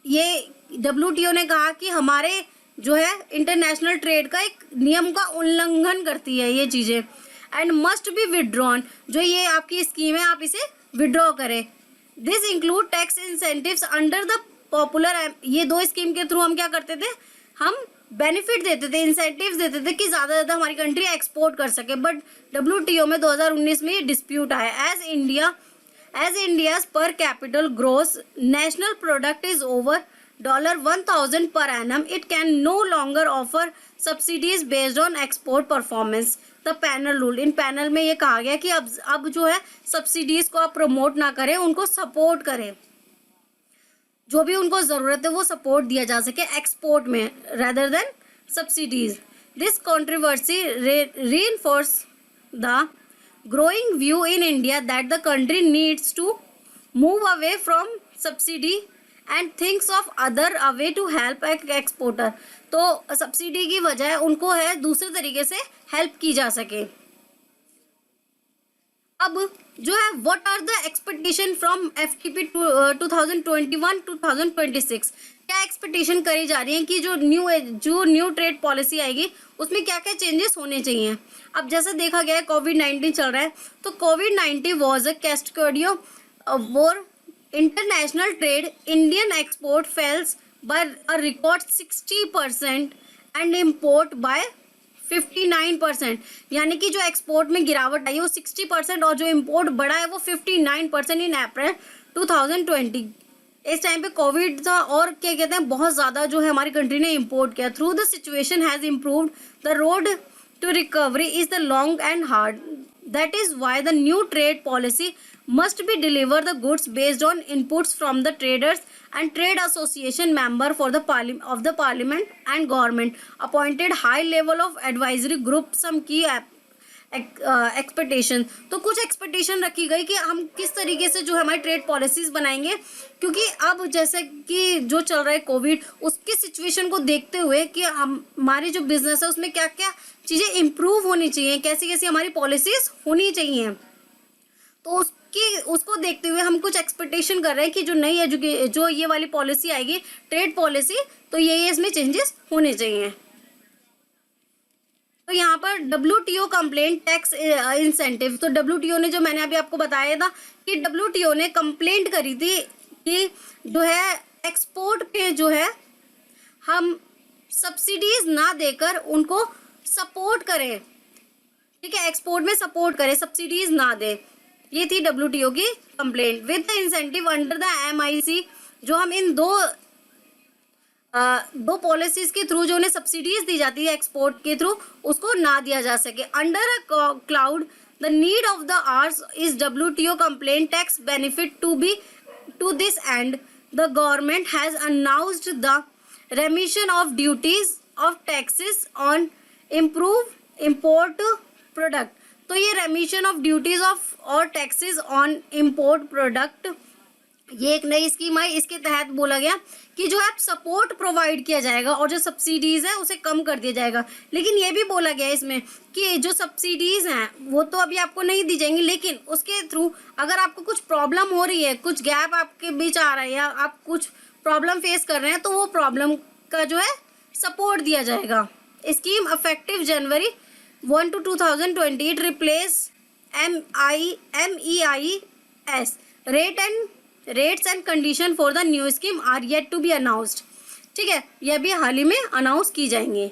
ये WTO ने कहा कि हमारे जो है इंटरनेशनल ट्रेड का एक नियम का उल्लंघन करती है ये चीज़ें, एंड मस्ट बी विड्रॉन, जो ये आपकी स्कीम है आप इसे विड्रॉ करें। This include tax incentives under the popular, ये 2 स्कीम के थ्रू हम क्या करते थे, हम बेनिफिट देते थे, इंसेंटिव्स देते थे कि ज़्यादा से ज़्यादा हमारी कंट्री एक्सपोर्ट कर सके। बट WTO में 2019 में ये डिस्प्यूट आया as India's per capital gross national product is over $1,000 per annum, it can no longer offer subsidies based on export performance. The panel rule, in panel में ये कहा गया कि अब जो है सब्सिडीज को आप प्रमोट ना करें, उनको सपोर्ट करें, जो भी उनको ज़रूरत है वो सपोर्ट दिया जा सके एक्सपोर्ट में rather than subsidies. This controversy reinforce the growing view in India that the country needs to move away from subsidy and thinks of other a way to help exporter. तो subsidy की वजह उनको है दूसरे तरीके से help की जा सके। अब जो है what are the expectation from FTP 2021-2026, क्या एक्सपेक्टेशन करी जा रही है कि जो न्यू ट्रेड पॉलिसी आएगी उसमें क्या क्या चेंजेस होने चाहिए। अब जैसा देखा गया है कोविड-19 चल रहा है, तो कोविड-19 was a cascading war international trade, Indian export falls by a record 60% and import by 59%। यानी कि जो एक्सपोर्ट में गिरावट आई है वो 60% और जो इम्पोर्ट बढ़ा है वो 59% इन अप्रैल 2020। इस टाइम पे कोविड था और क्या कहते हैं बहुत ज़्यादा जो है हमारी कंट्री ने इम्पोर्ट किया। Through the situation has improved, the road to recovery is the long and hard, that is why the new trade policy must be deliver the goods based on inputs from the traders and trade association member for the parliament and government appointed high level of advisory group some key expectation. तो कुछ expectation रखी गई कि हम किस तरीके से जो है हमारी ट्रेड पॉलिसीज बनाएंगे, क्योंकि अब जैसे कि जो चल रहा है कोविड, उसकी सिचुएशन को देखते हुए कि हमारी जो बिजनेस है उसमें क्या क्या चीज़ें इम्प्रूव होनी चाहिए, कैसी कैसी हमारी पॉलिसीज होनी चाहिए। तो उसको देखते हुए हम कुछ एक्सपेक्टेशन कर रहे हैं कि जो ये वाली पॉलिसी आएगी ट्रेड पॉलिसी, तो ये इसमें चेंजेस होने चाहिए। तो यहाँ पर WTO कंप्लेंट टैक्स इंसेंटिव, तो WTO ने जो मैंने अभी आपको बताया था कि WTO ने कंप्लेंट करी थी कि जो है एक्सपोर्ट पे जो है हम सब्सिडीज ना देकर उनको सपोर्ट करें, ठीक है, एक्सपोर्ट में सपोर्ट करें, सब्सिडीज ना दे। ये थी WTO की complaint. With the incentive under the MIC, जो हम इन दो पॉलिसीज के थ्रू जो उन्हें सब्सिडीज दी जाती है एक्सपोर्ट के थ्रू, उसको ना दिया जा सके। Under a cloud the need of the hours is WTO compliant tax benefit to this and the government has announced the remission of duties of taxes on import product। तो ये रेमिशन of duties of और taxes on import product, ये एक नई scheme आई। इसके तहत बोला गया कि जो है सपोर्ट प्रोवाइड किया जाएगा और जो सब्सिडीज है उसे कम कर दिया जाएगा। लेकिन ये भी बोला गया इसमें कि जो सब्सिडीज हैं वो तो अभी आपको नहीं दी जाएंगी, लेकिन उसके थ्रू अगर आपको कुछ प्रॉब्लम हो रही है, कुछ गैप आपके बीच आ रहा है या आप कुछ प्रॉब्लम फेस कर रहे हैं, तो वो प्रॉब्लम का जो है सपोर्ट दिया जाएगा। Scheme effective January 1 to 2020, it replace MEIS rates and condition for the new scheme are yet to be announced। ठीक है, यह भी हाल ही में अनाउंस की जाएंगे।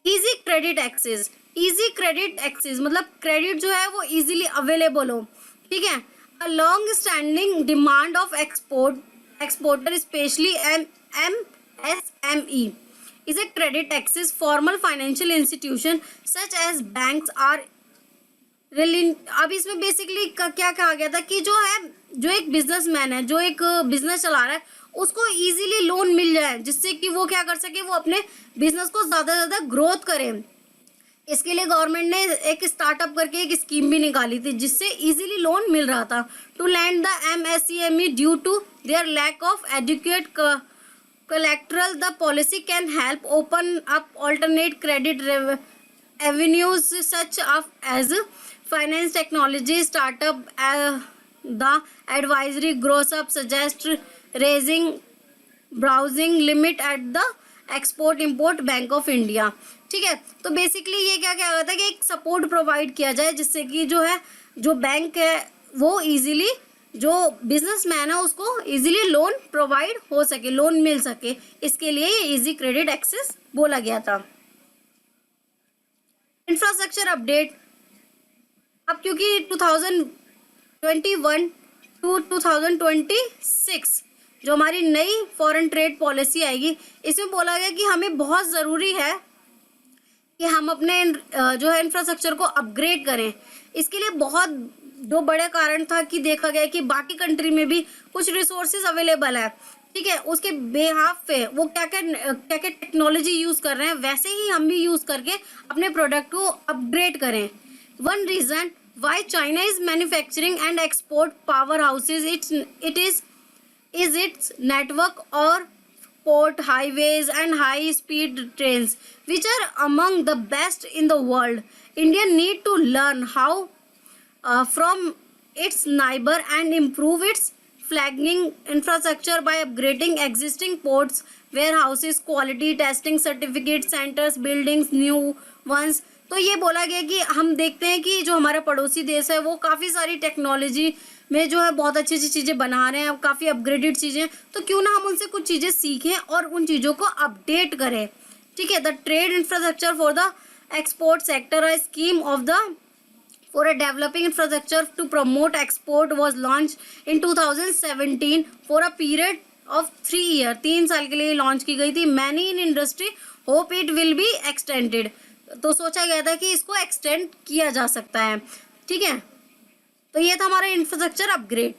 Easy credit access, easy credit access मतलब क्रेडिट जो है वो इजीली अवेलेबल हो, ठीक है। A long standing demand of exporter specially MSME is a credit access formal financial institution such as banks are अब इसमें बेसिकली क्या कहा गया था कि जो एक बिजनेसमैन है, जो एक बिजनेस चला रहा है, उसको इजीली लोन मिल जाए जिससे कि वो क्या कर सके, वो अपने बिजनेस को ज़्यादा से ज़्यादा ग्रोथ करे। इसके लिए गवर्नमेंट ने एक स्टार्टअप करके एक स्कीम भी निकाली थी जिससे इजीली लोन मिल रहा था। To land the MSME due to their lack of adequate collateral, the policy can help open up alternate credit avenues such as finance technology startup। The advisory grows up suggest raising browsing limit at the export import bank of India। ठीक है, तो basically ये क्या क्या होता है कि एक सपोर्ट प्रोवाइड किया जाए जिससे कि जो है जो बैंक है वो इजीली जो बिजनेसमैन है उसको इजीली लोन प्रोवाइड हो सके, लोन मिल सके। इसके लिए ये इजी क्रेडिट एक्सेस बोला गया था। इंफ्रास्ट्रक्चर अपडेट, अब क्योंकि 2021 टू 2026 जो हमारी नई फॉरेन ट्रेड पॉलिसी आएगी, इसमें बोला गया कि हमें बहुत ज़रूरी है कि हम अपने जो है इंफ्रास्ट्रक्चर को अपग्रेड करें। इसके लिए बहुत दो बड़े कारण था कि देखा गया कि बाकी कंट्री में भी कुछ रिसोर्सेज अवेलेबल है, ठीक है, उसके बेहाफ पे वो क्या क्या टेक्नोलॉजी यूज़ कर रहे हैं, वैसे ही हम भी यूज़ करके अपने प्रोडक्ट को अपग्रेड करें। One reason why China is manufacturing and export power houses it's network और port highways and high speed trains which are among the best in the world। India need to learn how from its neighbor and improve its flagging infrastructure by upgrading existing ports, warehouses, quality testing certificate centers, buildings new ones. तो ये बोला गया कि हम देखते हैं कि जो हमारा पड़ोसी देश है वो काफ़ी सारी टेक्नोलॉजी में जो है बहुत अच्छी अच्छी चीज़ें बना रहे हैं, काफ़ी अपग्रेडेड चीज़ें, तो क्यों ना हम उनसे कुछ चीज़ें सीखें और उन चीज़ों को अपडेट करें. ठीक है. The trade infrastructure for the export sector, a scheme of the for a developing infrastructure to promote export was launched in 2017 for a period of 3 years. 3 साल के लिए लॉन्च की गई थी. Many in industry hope it will be extended. तो सोचा गया था कि इसको एक्सटेंड किया जा सकता है. ठीक है. तो ये था हमारा इंफ्रास्ट्रक्चर अपग्रेड.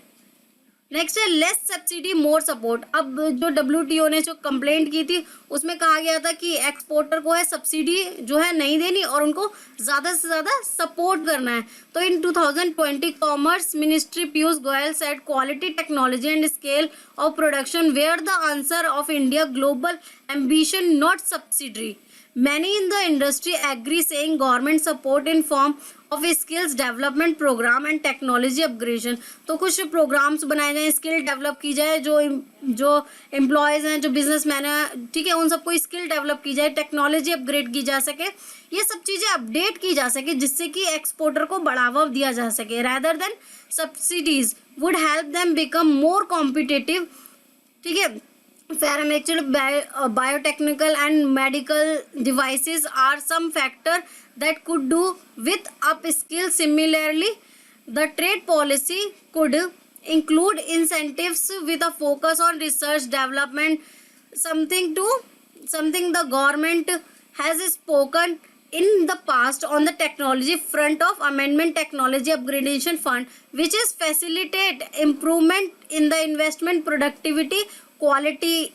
नेक्स्ट है लेस सब्सिडी मोर सपोर्ट. अब जो WTO ने जो कंप्लेंट की थी उसमें कहा गया था कि एक्सपोर्टर को है सब्सिडी जो है नहीं देनी और उनको ज़्यादा से ज़्यादा सपोर्ट करना है. तो in 2020 commerce ministry Piyush Goyal said quality technology and scale of production were the answer of India global ambition not subsidy. Many in the industry agree saying government support in form of skills development program and technology upgradation. तो कुछ programmes बनाए जाएं, skill develop की जाए, जो employees हैं, जो businessman हैं, ठीक है, उन सबको स्किल डेवलप की जाए, टेक्नोलॉजी अपग्रेड की जा सके, ये सब चीज़ें अपडेट की जा सके जिससे कि एक्सपोर्टर को बढ़ावा दिया जा सके. Rather than subsidies would help them become more competitive. ठीक है. Paramedical, biotechnical and medical devices are some factor that could do with upskill. Similarly, the trade policy could include incentives with a focus on research development, something the government has spoken in the past on the technology front of amendment technology upgradation fund, which is facilitate improvement in the investment productivity, quality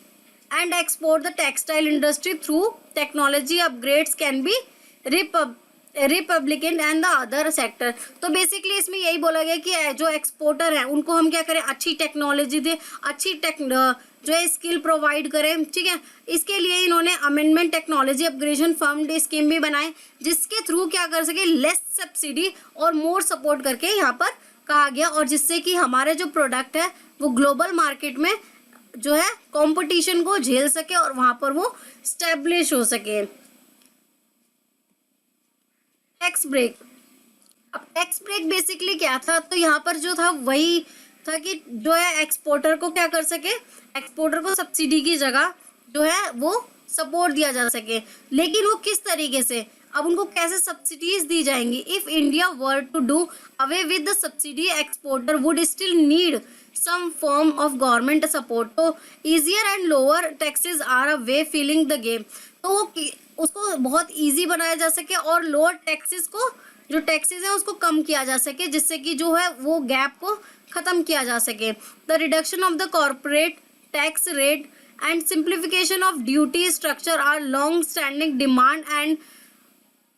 and export. The textile industry through technology upgrades can be Republican and the other sector. तो basically इसमें यही बोला गया कि जो exporter हैं उनको हम क्या करें, अच्छी टेक्नोलॉजी दें, अच्छी जो है स्किल प्रोवाइड करें. ठीक है. इसके लिए इन्होंने amendment technology upgradation fund scheme भी बनाए जिसके थ्रू क्या कर सके, लेस सब्सिडी और मोर सपोर्ट करके यहाँ पर कहा गया, और जिससे कि हमारे जो प्रोडक्ट है वो ग्लोबल मार्केट में जो है कंपटीशन को झेल सके और वहाँ पर वो स्टैब्लिश हो सके. Tax break. अब टैक्स ब्रेक बेसिकली क्या था, तो यहाँ पर जो था वही था कि जो है एक्सपोर्टर को क्या कर सके, एक्सपोर्टर को सब्सिडी की जगह जो है वो सपोर्ट दिया जा सके. लेकिन वो किस तरीके से, अब उनको कैसे सब्सिडीज दी जाएंगी. If India were to do away with the subsidy, exporter would still need some form of government support. तो easier and lower taxes are a way filling the game. तो वो उसको बहुत easy बनाया जा सके और lower taxes को, जो taxes हैं उसको कम किया जा सके जिससे कि जो है वो gap को ख़त्म किया जा सके. The reduction of the corporate tax rate and simplification of duty structure are long standing demand. and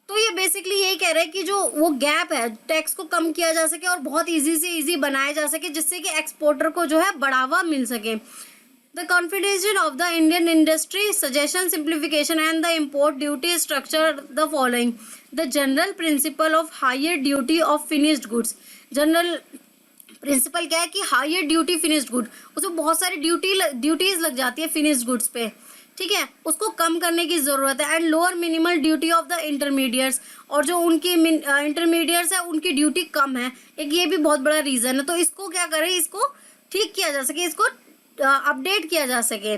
तो ये बेसिकली यही कह रहे हैं कि जो वो गैप है टैक्स को कम किया जा सके और बहुत इजी से इजी बनाया जा सके जिससे कि एक्सपोर्टर को जो है बढ़ावा मिल सके. The confidential of the Indian industry suggestion simplification and the import duty structure the following. The general principle of higher duty of finished goods. General principle क्या है कि हायर ड्यूटी फिनिश्ड गुड, उसमें बहुत सारी ड्यूटीज लग जाती है finished goods पे. ठीक है. उसको कम करने की ज़रूरत है. And lower minimal duty of the intermediates, और जो उनकी इंटरमीडिएट्स है उनकी ड्यूटी कम है. एक ये भी बहुत बड़ा रीज़न है. तो इसको क्या करें, इसको ठीक किया जा सके, इसको अपडेट किया जा सके.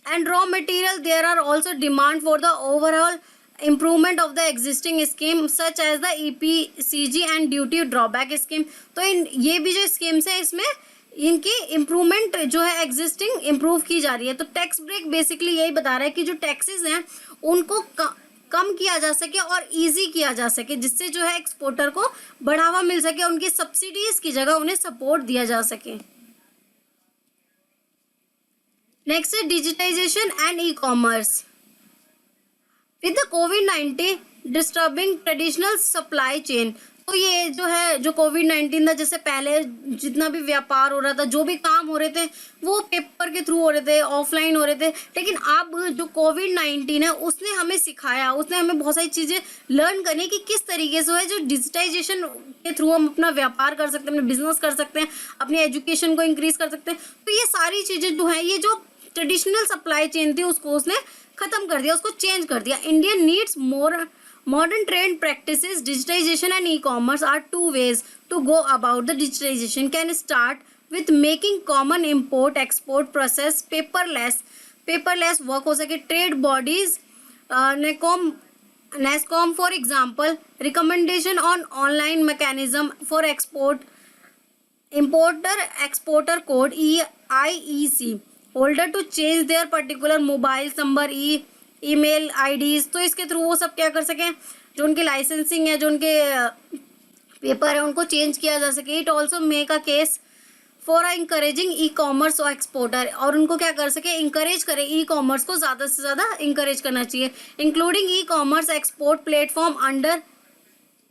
And raw material, there are also demand for the overall improvement of the existing scheme such as the EPCG and duty drawback scheme. तो ये भी जो स्कीम्स है इसमें इनकी इम्प्रूवमेंट जो है एग्जिस्टिंग इम्प्रूव की जा रही है. तो टैक्स ब्रेक बेसिकली यही बता रहा है कि जो टैक्सेस हैं उनको कम किया जा सके और इजी किया जा सके जिससे जो है एक्सपोर्टर को बढ़ावा मिल सके, उनकी सब्सिडीज की जगह उन्हें सपोर्ट दिया जा सके. नेक्स्ट है digitisation and e-commerce. With the कोविड-19 डिस्टर्बिंग ट्रेडिशनल सप्लाई चेन. तो ये जो है जो कोविड-19 था, जैसे पहले जितना भी व्यापार हो रहा था, जो भी काम हो रहे थे वो पेपर के थ्रू हो रहे थे, ऑफलाइन हो रहे थे। लेकिन अब जो कोविड-19 है उसने हमें सिखाया, उसने हमें बहुत सारी चीज़ें लर्न करनी कि किस तरीके से है जो डिजिटाइजेशन के थ्रू हम अपना व्यापार कर सकते हैं, अपने बिजनेस कर सकते हैं, अपनी एजुकेशन को इंक्रीज कर सकते हैं। तो ये सारी चीज़ें जो है, ये जो ट्रेडिशनल सप्लाई चेन थी उसको उसने खत्म कर दिया, उसको चेंज कर दिया। Indian needs more modern trade practices. Digitization and e-commerce are two ways to go about the digitization. Can start with making common import export process paperless work हो सके। trade bodies NASCOM for example recommendation on online mechanism for export importer exporter code IEC holder to change their particular mobile number email IDs. तो इसके through वो सब क्या कर सकें, जो उनकी लाइसेंसिंग है, जो उनके पेपर है, उनको चेंज किया जा सके। It also make a case for encouraging e commerce और एक्सपोर्टर, और उनको क्या कर सके, इंकरेज करे, ई कॉमर्स को ज़्यादा से ज़्यादा इंकरेज करना चाहिए। Including e commerce export platform under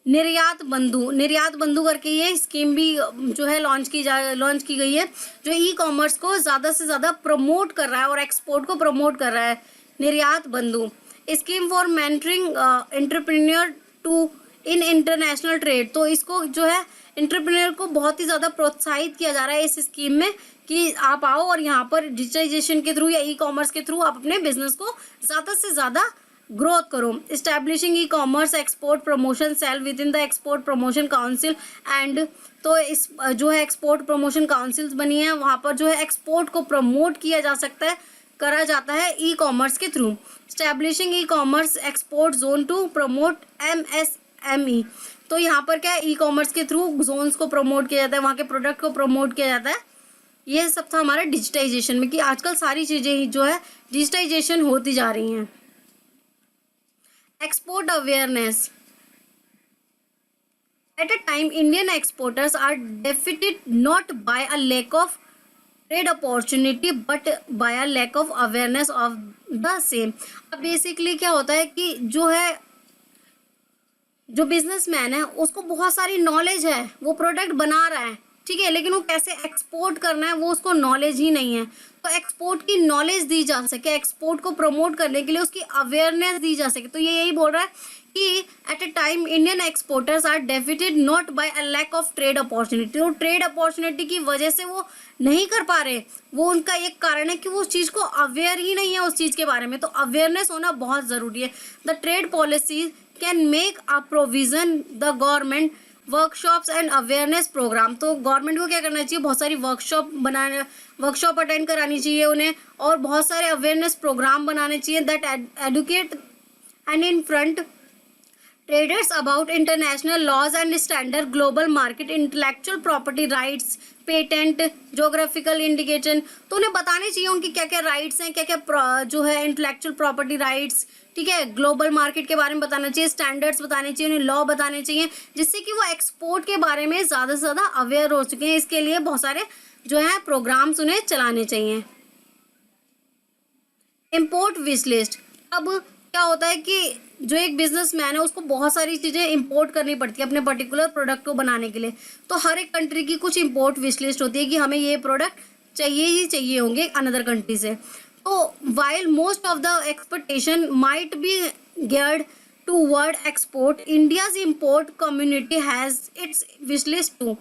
निर्यात बंधु करके ये स्कीम भी जो है लॉन्च की गई है, जो ई कॉमर्स को ज़्यादा से ज़्यादा प्रमोट कर रहा है और एक्सपोर्ट को प्रमोट कर रहा है। Niryat Bandhu scheme for mentoring entrepreneur to in international trade. तो इसको जो है एंटरप्रेन्योर को बहुत ही ज़्यादा प्रोत्साहित किया जा रहा है इस स्कीम में कि आप आओ और यहाँ पर डिजिटाइजेशन के थ्रू या ई कॉमर्स के थ्रू आप अपने बिजनेस को ज़्यादा से ज़्यादा ग्रोथ करो। Establishing e-commerce export promotion cell within the export promotion council and. तो इस जो है एक्सपोर्ट प्रमोशन काउंसिल्स बनी है, वहाँ पर जो है एक्सपोर्ट को प्रमोट किया जा सकता है, करा जाता है ई कॉमर्स के through. Establishing e-commerce export zone to promote MSME। तो यहाँ पर क्या है, ई कॉमर्स के थ्रू जोन्स को प्रमोट किया जाता है, वहाँ के प्रोडक्ट को प्रमोट किया जाता है। ये सब था हमारे डिजिटाइजेशन में कि आजकल सारी चीज़ें ही जो है डिजिटाइजेशन होती जा रही हैं। Export awareness at a time Indian exporters are defeated not by a lack of trade opportunity but by a lack of awareness of the same। अब बेसिकली क्या होता है कि जो बिजनेसमैन है उसको बहुत सारी नॉलेज है, वो प्रोडक्ट बना रहा है, ठीक है, लेकिन वो कैसे एक्सपोर्ट करना है वो उसको नॉलेज ही नहीं है। तो एक्सपोर्ट की नॉलेज दी जा सके, एक्सपोर्ट को प्रमोट करने के लिए उसकी अवेयरनेस दी जा सके। तो ये यही बोल रहा है कि at a time Indian exporters are defeated not by a lack of trade opportunity. वो ट्रेड अपॉर्चुनिटी की वजह से वो नहीं कर पा रहे, वो उनका एक कारण है कि वो उस चीज़ को अवेयर ही नहीं है उस चीज़ के बारे में। तो अवेयरनेस होना बहुत ज़रूरी है। The trade policy can make a provision the government workshops and awareness program. तो गवर्नमेंट को क्या करना चाहिए, बहुत सारी वर्कशॉप अटेंड करानी चाहिए उन्हें, और बहुत सारे अवेयरनेस प्रोग्राम बनाने चाहिए that educate and inform traders about international laws and standard, global market, intellectual property rights, patent, geographical indication. तो उन्हें बताने चाहिए उनकी क्या क्या राइट्स हैं, क्या क्या जो है इंटेलेक्चुअल प्रॉपर्टी राइट्स, ठीक है, ग्लोबल मार्केट के बारे में बताना चाहिए, स्टैंडर्ड्स बताने चाहिए, उन्हें लॉ बताने चाहिए, जिससे कि वो एक्सपोर्ट के बारे में ज़्यादा से ज़्यादा अवेयर हो चुके हैं। इसके लिए बहुत सारे जो है प्रोग्राम्स उन्हें चलाने चाहिए। Import wish list. अब क्या होता है कि जो एक बिजनेसमैन है उसको बहुत सारी चीज़ें इंपोर्ट करनी पड़ती है अपने पर्टिकुलर प्रोडक्ट को बनाने के लिए। तो हर एक कंट्री की कुछ इंपोर्ट विश लिस्ट होती है कि हमें ये प्रोडक्ट चाहिए ही चाहिए होंगे अनदर कंट्री से। तो while most of the exportation might be geared toward export, India's import community has its wish list too,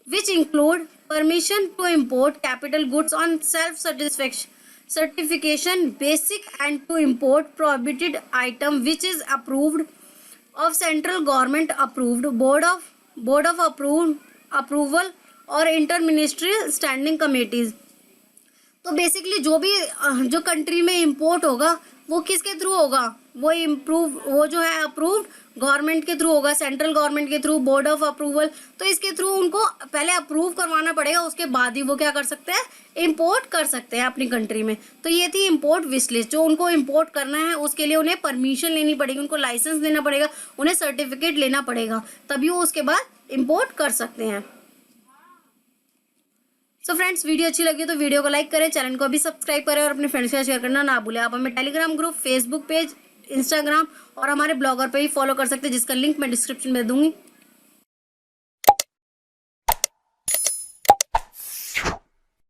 which include permission to import capital goods on certification basic and to import prohibited item which is approved of central government approved board of approval और interministerial standing committees। तो basically जो country में import होगा वो किसके through होगा, वो जो है अप्रूव्ड गवर्नमेंट के थ्रू होगा, सेंट्रल गवर्नमेंट के थ्रू, बोर्ड ऑफ अप्रूवल। तो इसके थ्रू उनको पहले अप्रूव करवाना पड़ेगा, उसके बाद ही वो क्या कर सकते हैं, इंपोर्ट कर सकते हैं अपनी कंट्री में। तो ये थी इंपोर्ट विश लिस्ट। जो उनको इंपोर्ट करना है उसके लिए उन्हें परमिशन लेनी पड़ेगी, उनको लाइसेंस लेना पड़ेगा, उन्हें सर्टिफिकेट लेना पड़ेगा, तभी वो उसके बाद इंपोर्ट कर सकते हैं। सो फ्रेंड्स, वीडियो अच्छी लगी तो वीडियो को लाइक करें, चैनल को भी सब्सक्राइब करें और अपने फ्रेंड्स के साथ शेयर करना ना भूलें। आप हमें Telegram group, Facebook page, Instagram और हमारे ब्लॉगर पे ही फॉलो कर सकते हैं, जिसका लिंक मैं डिस्क्रिप्शन में दूंगी।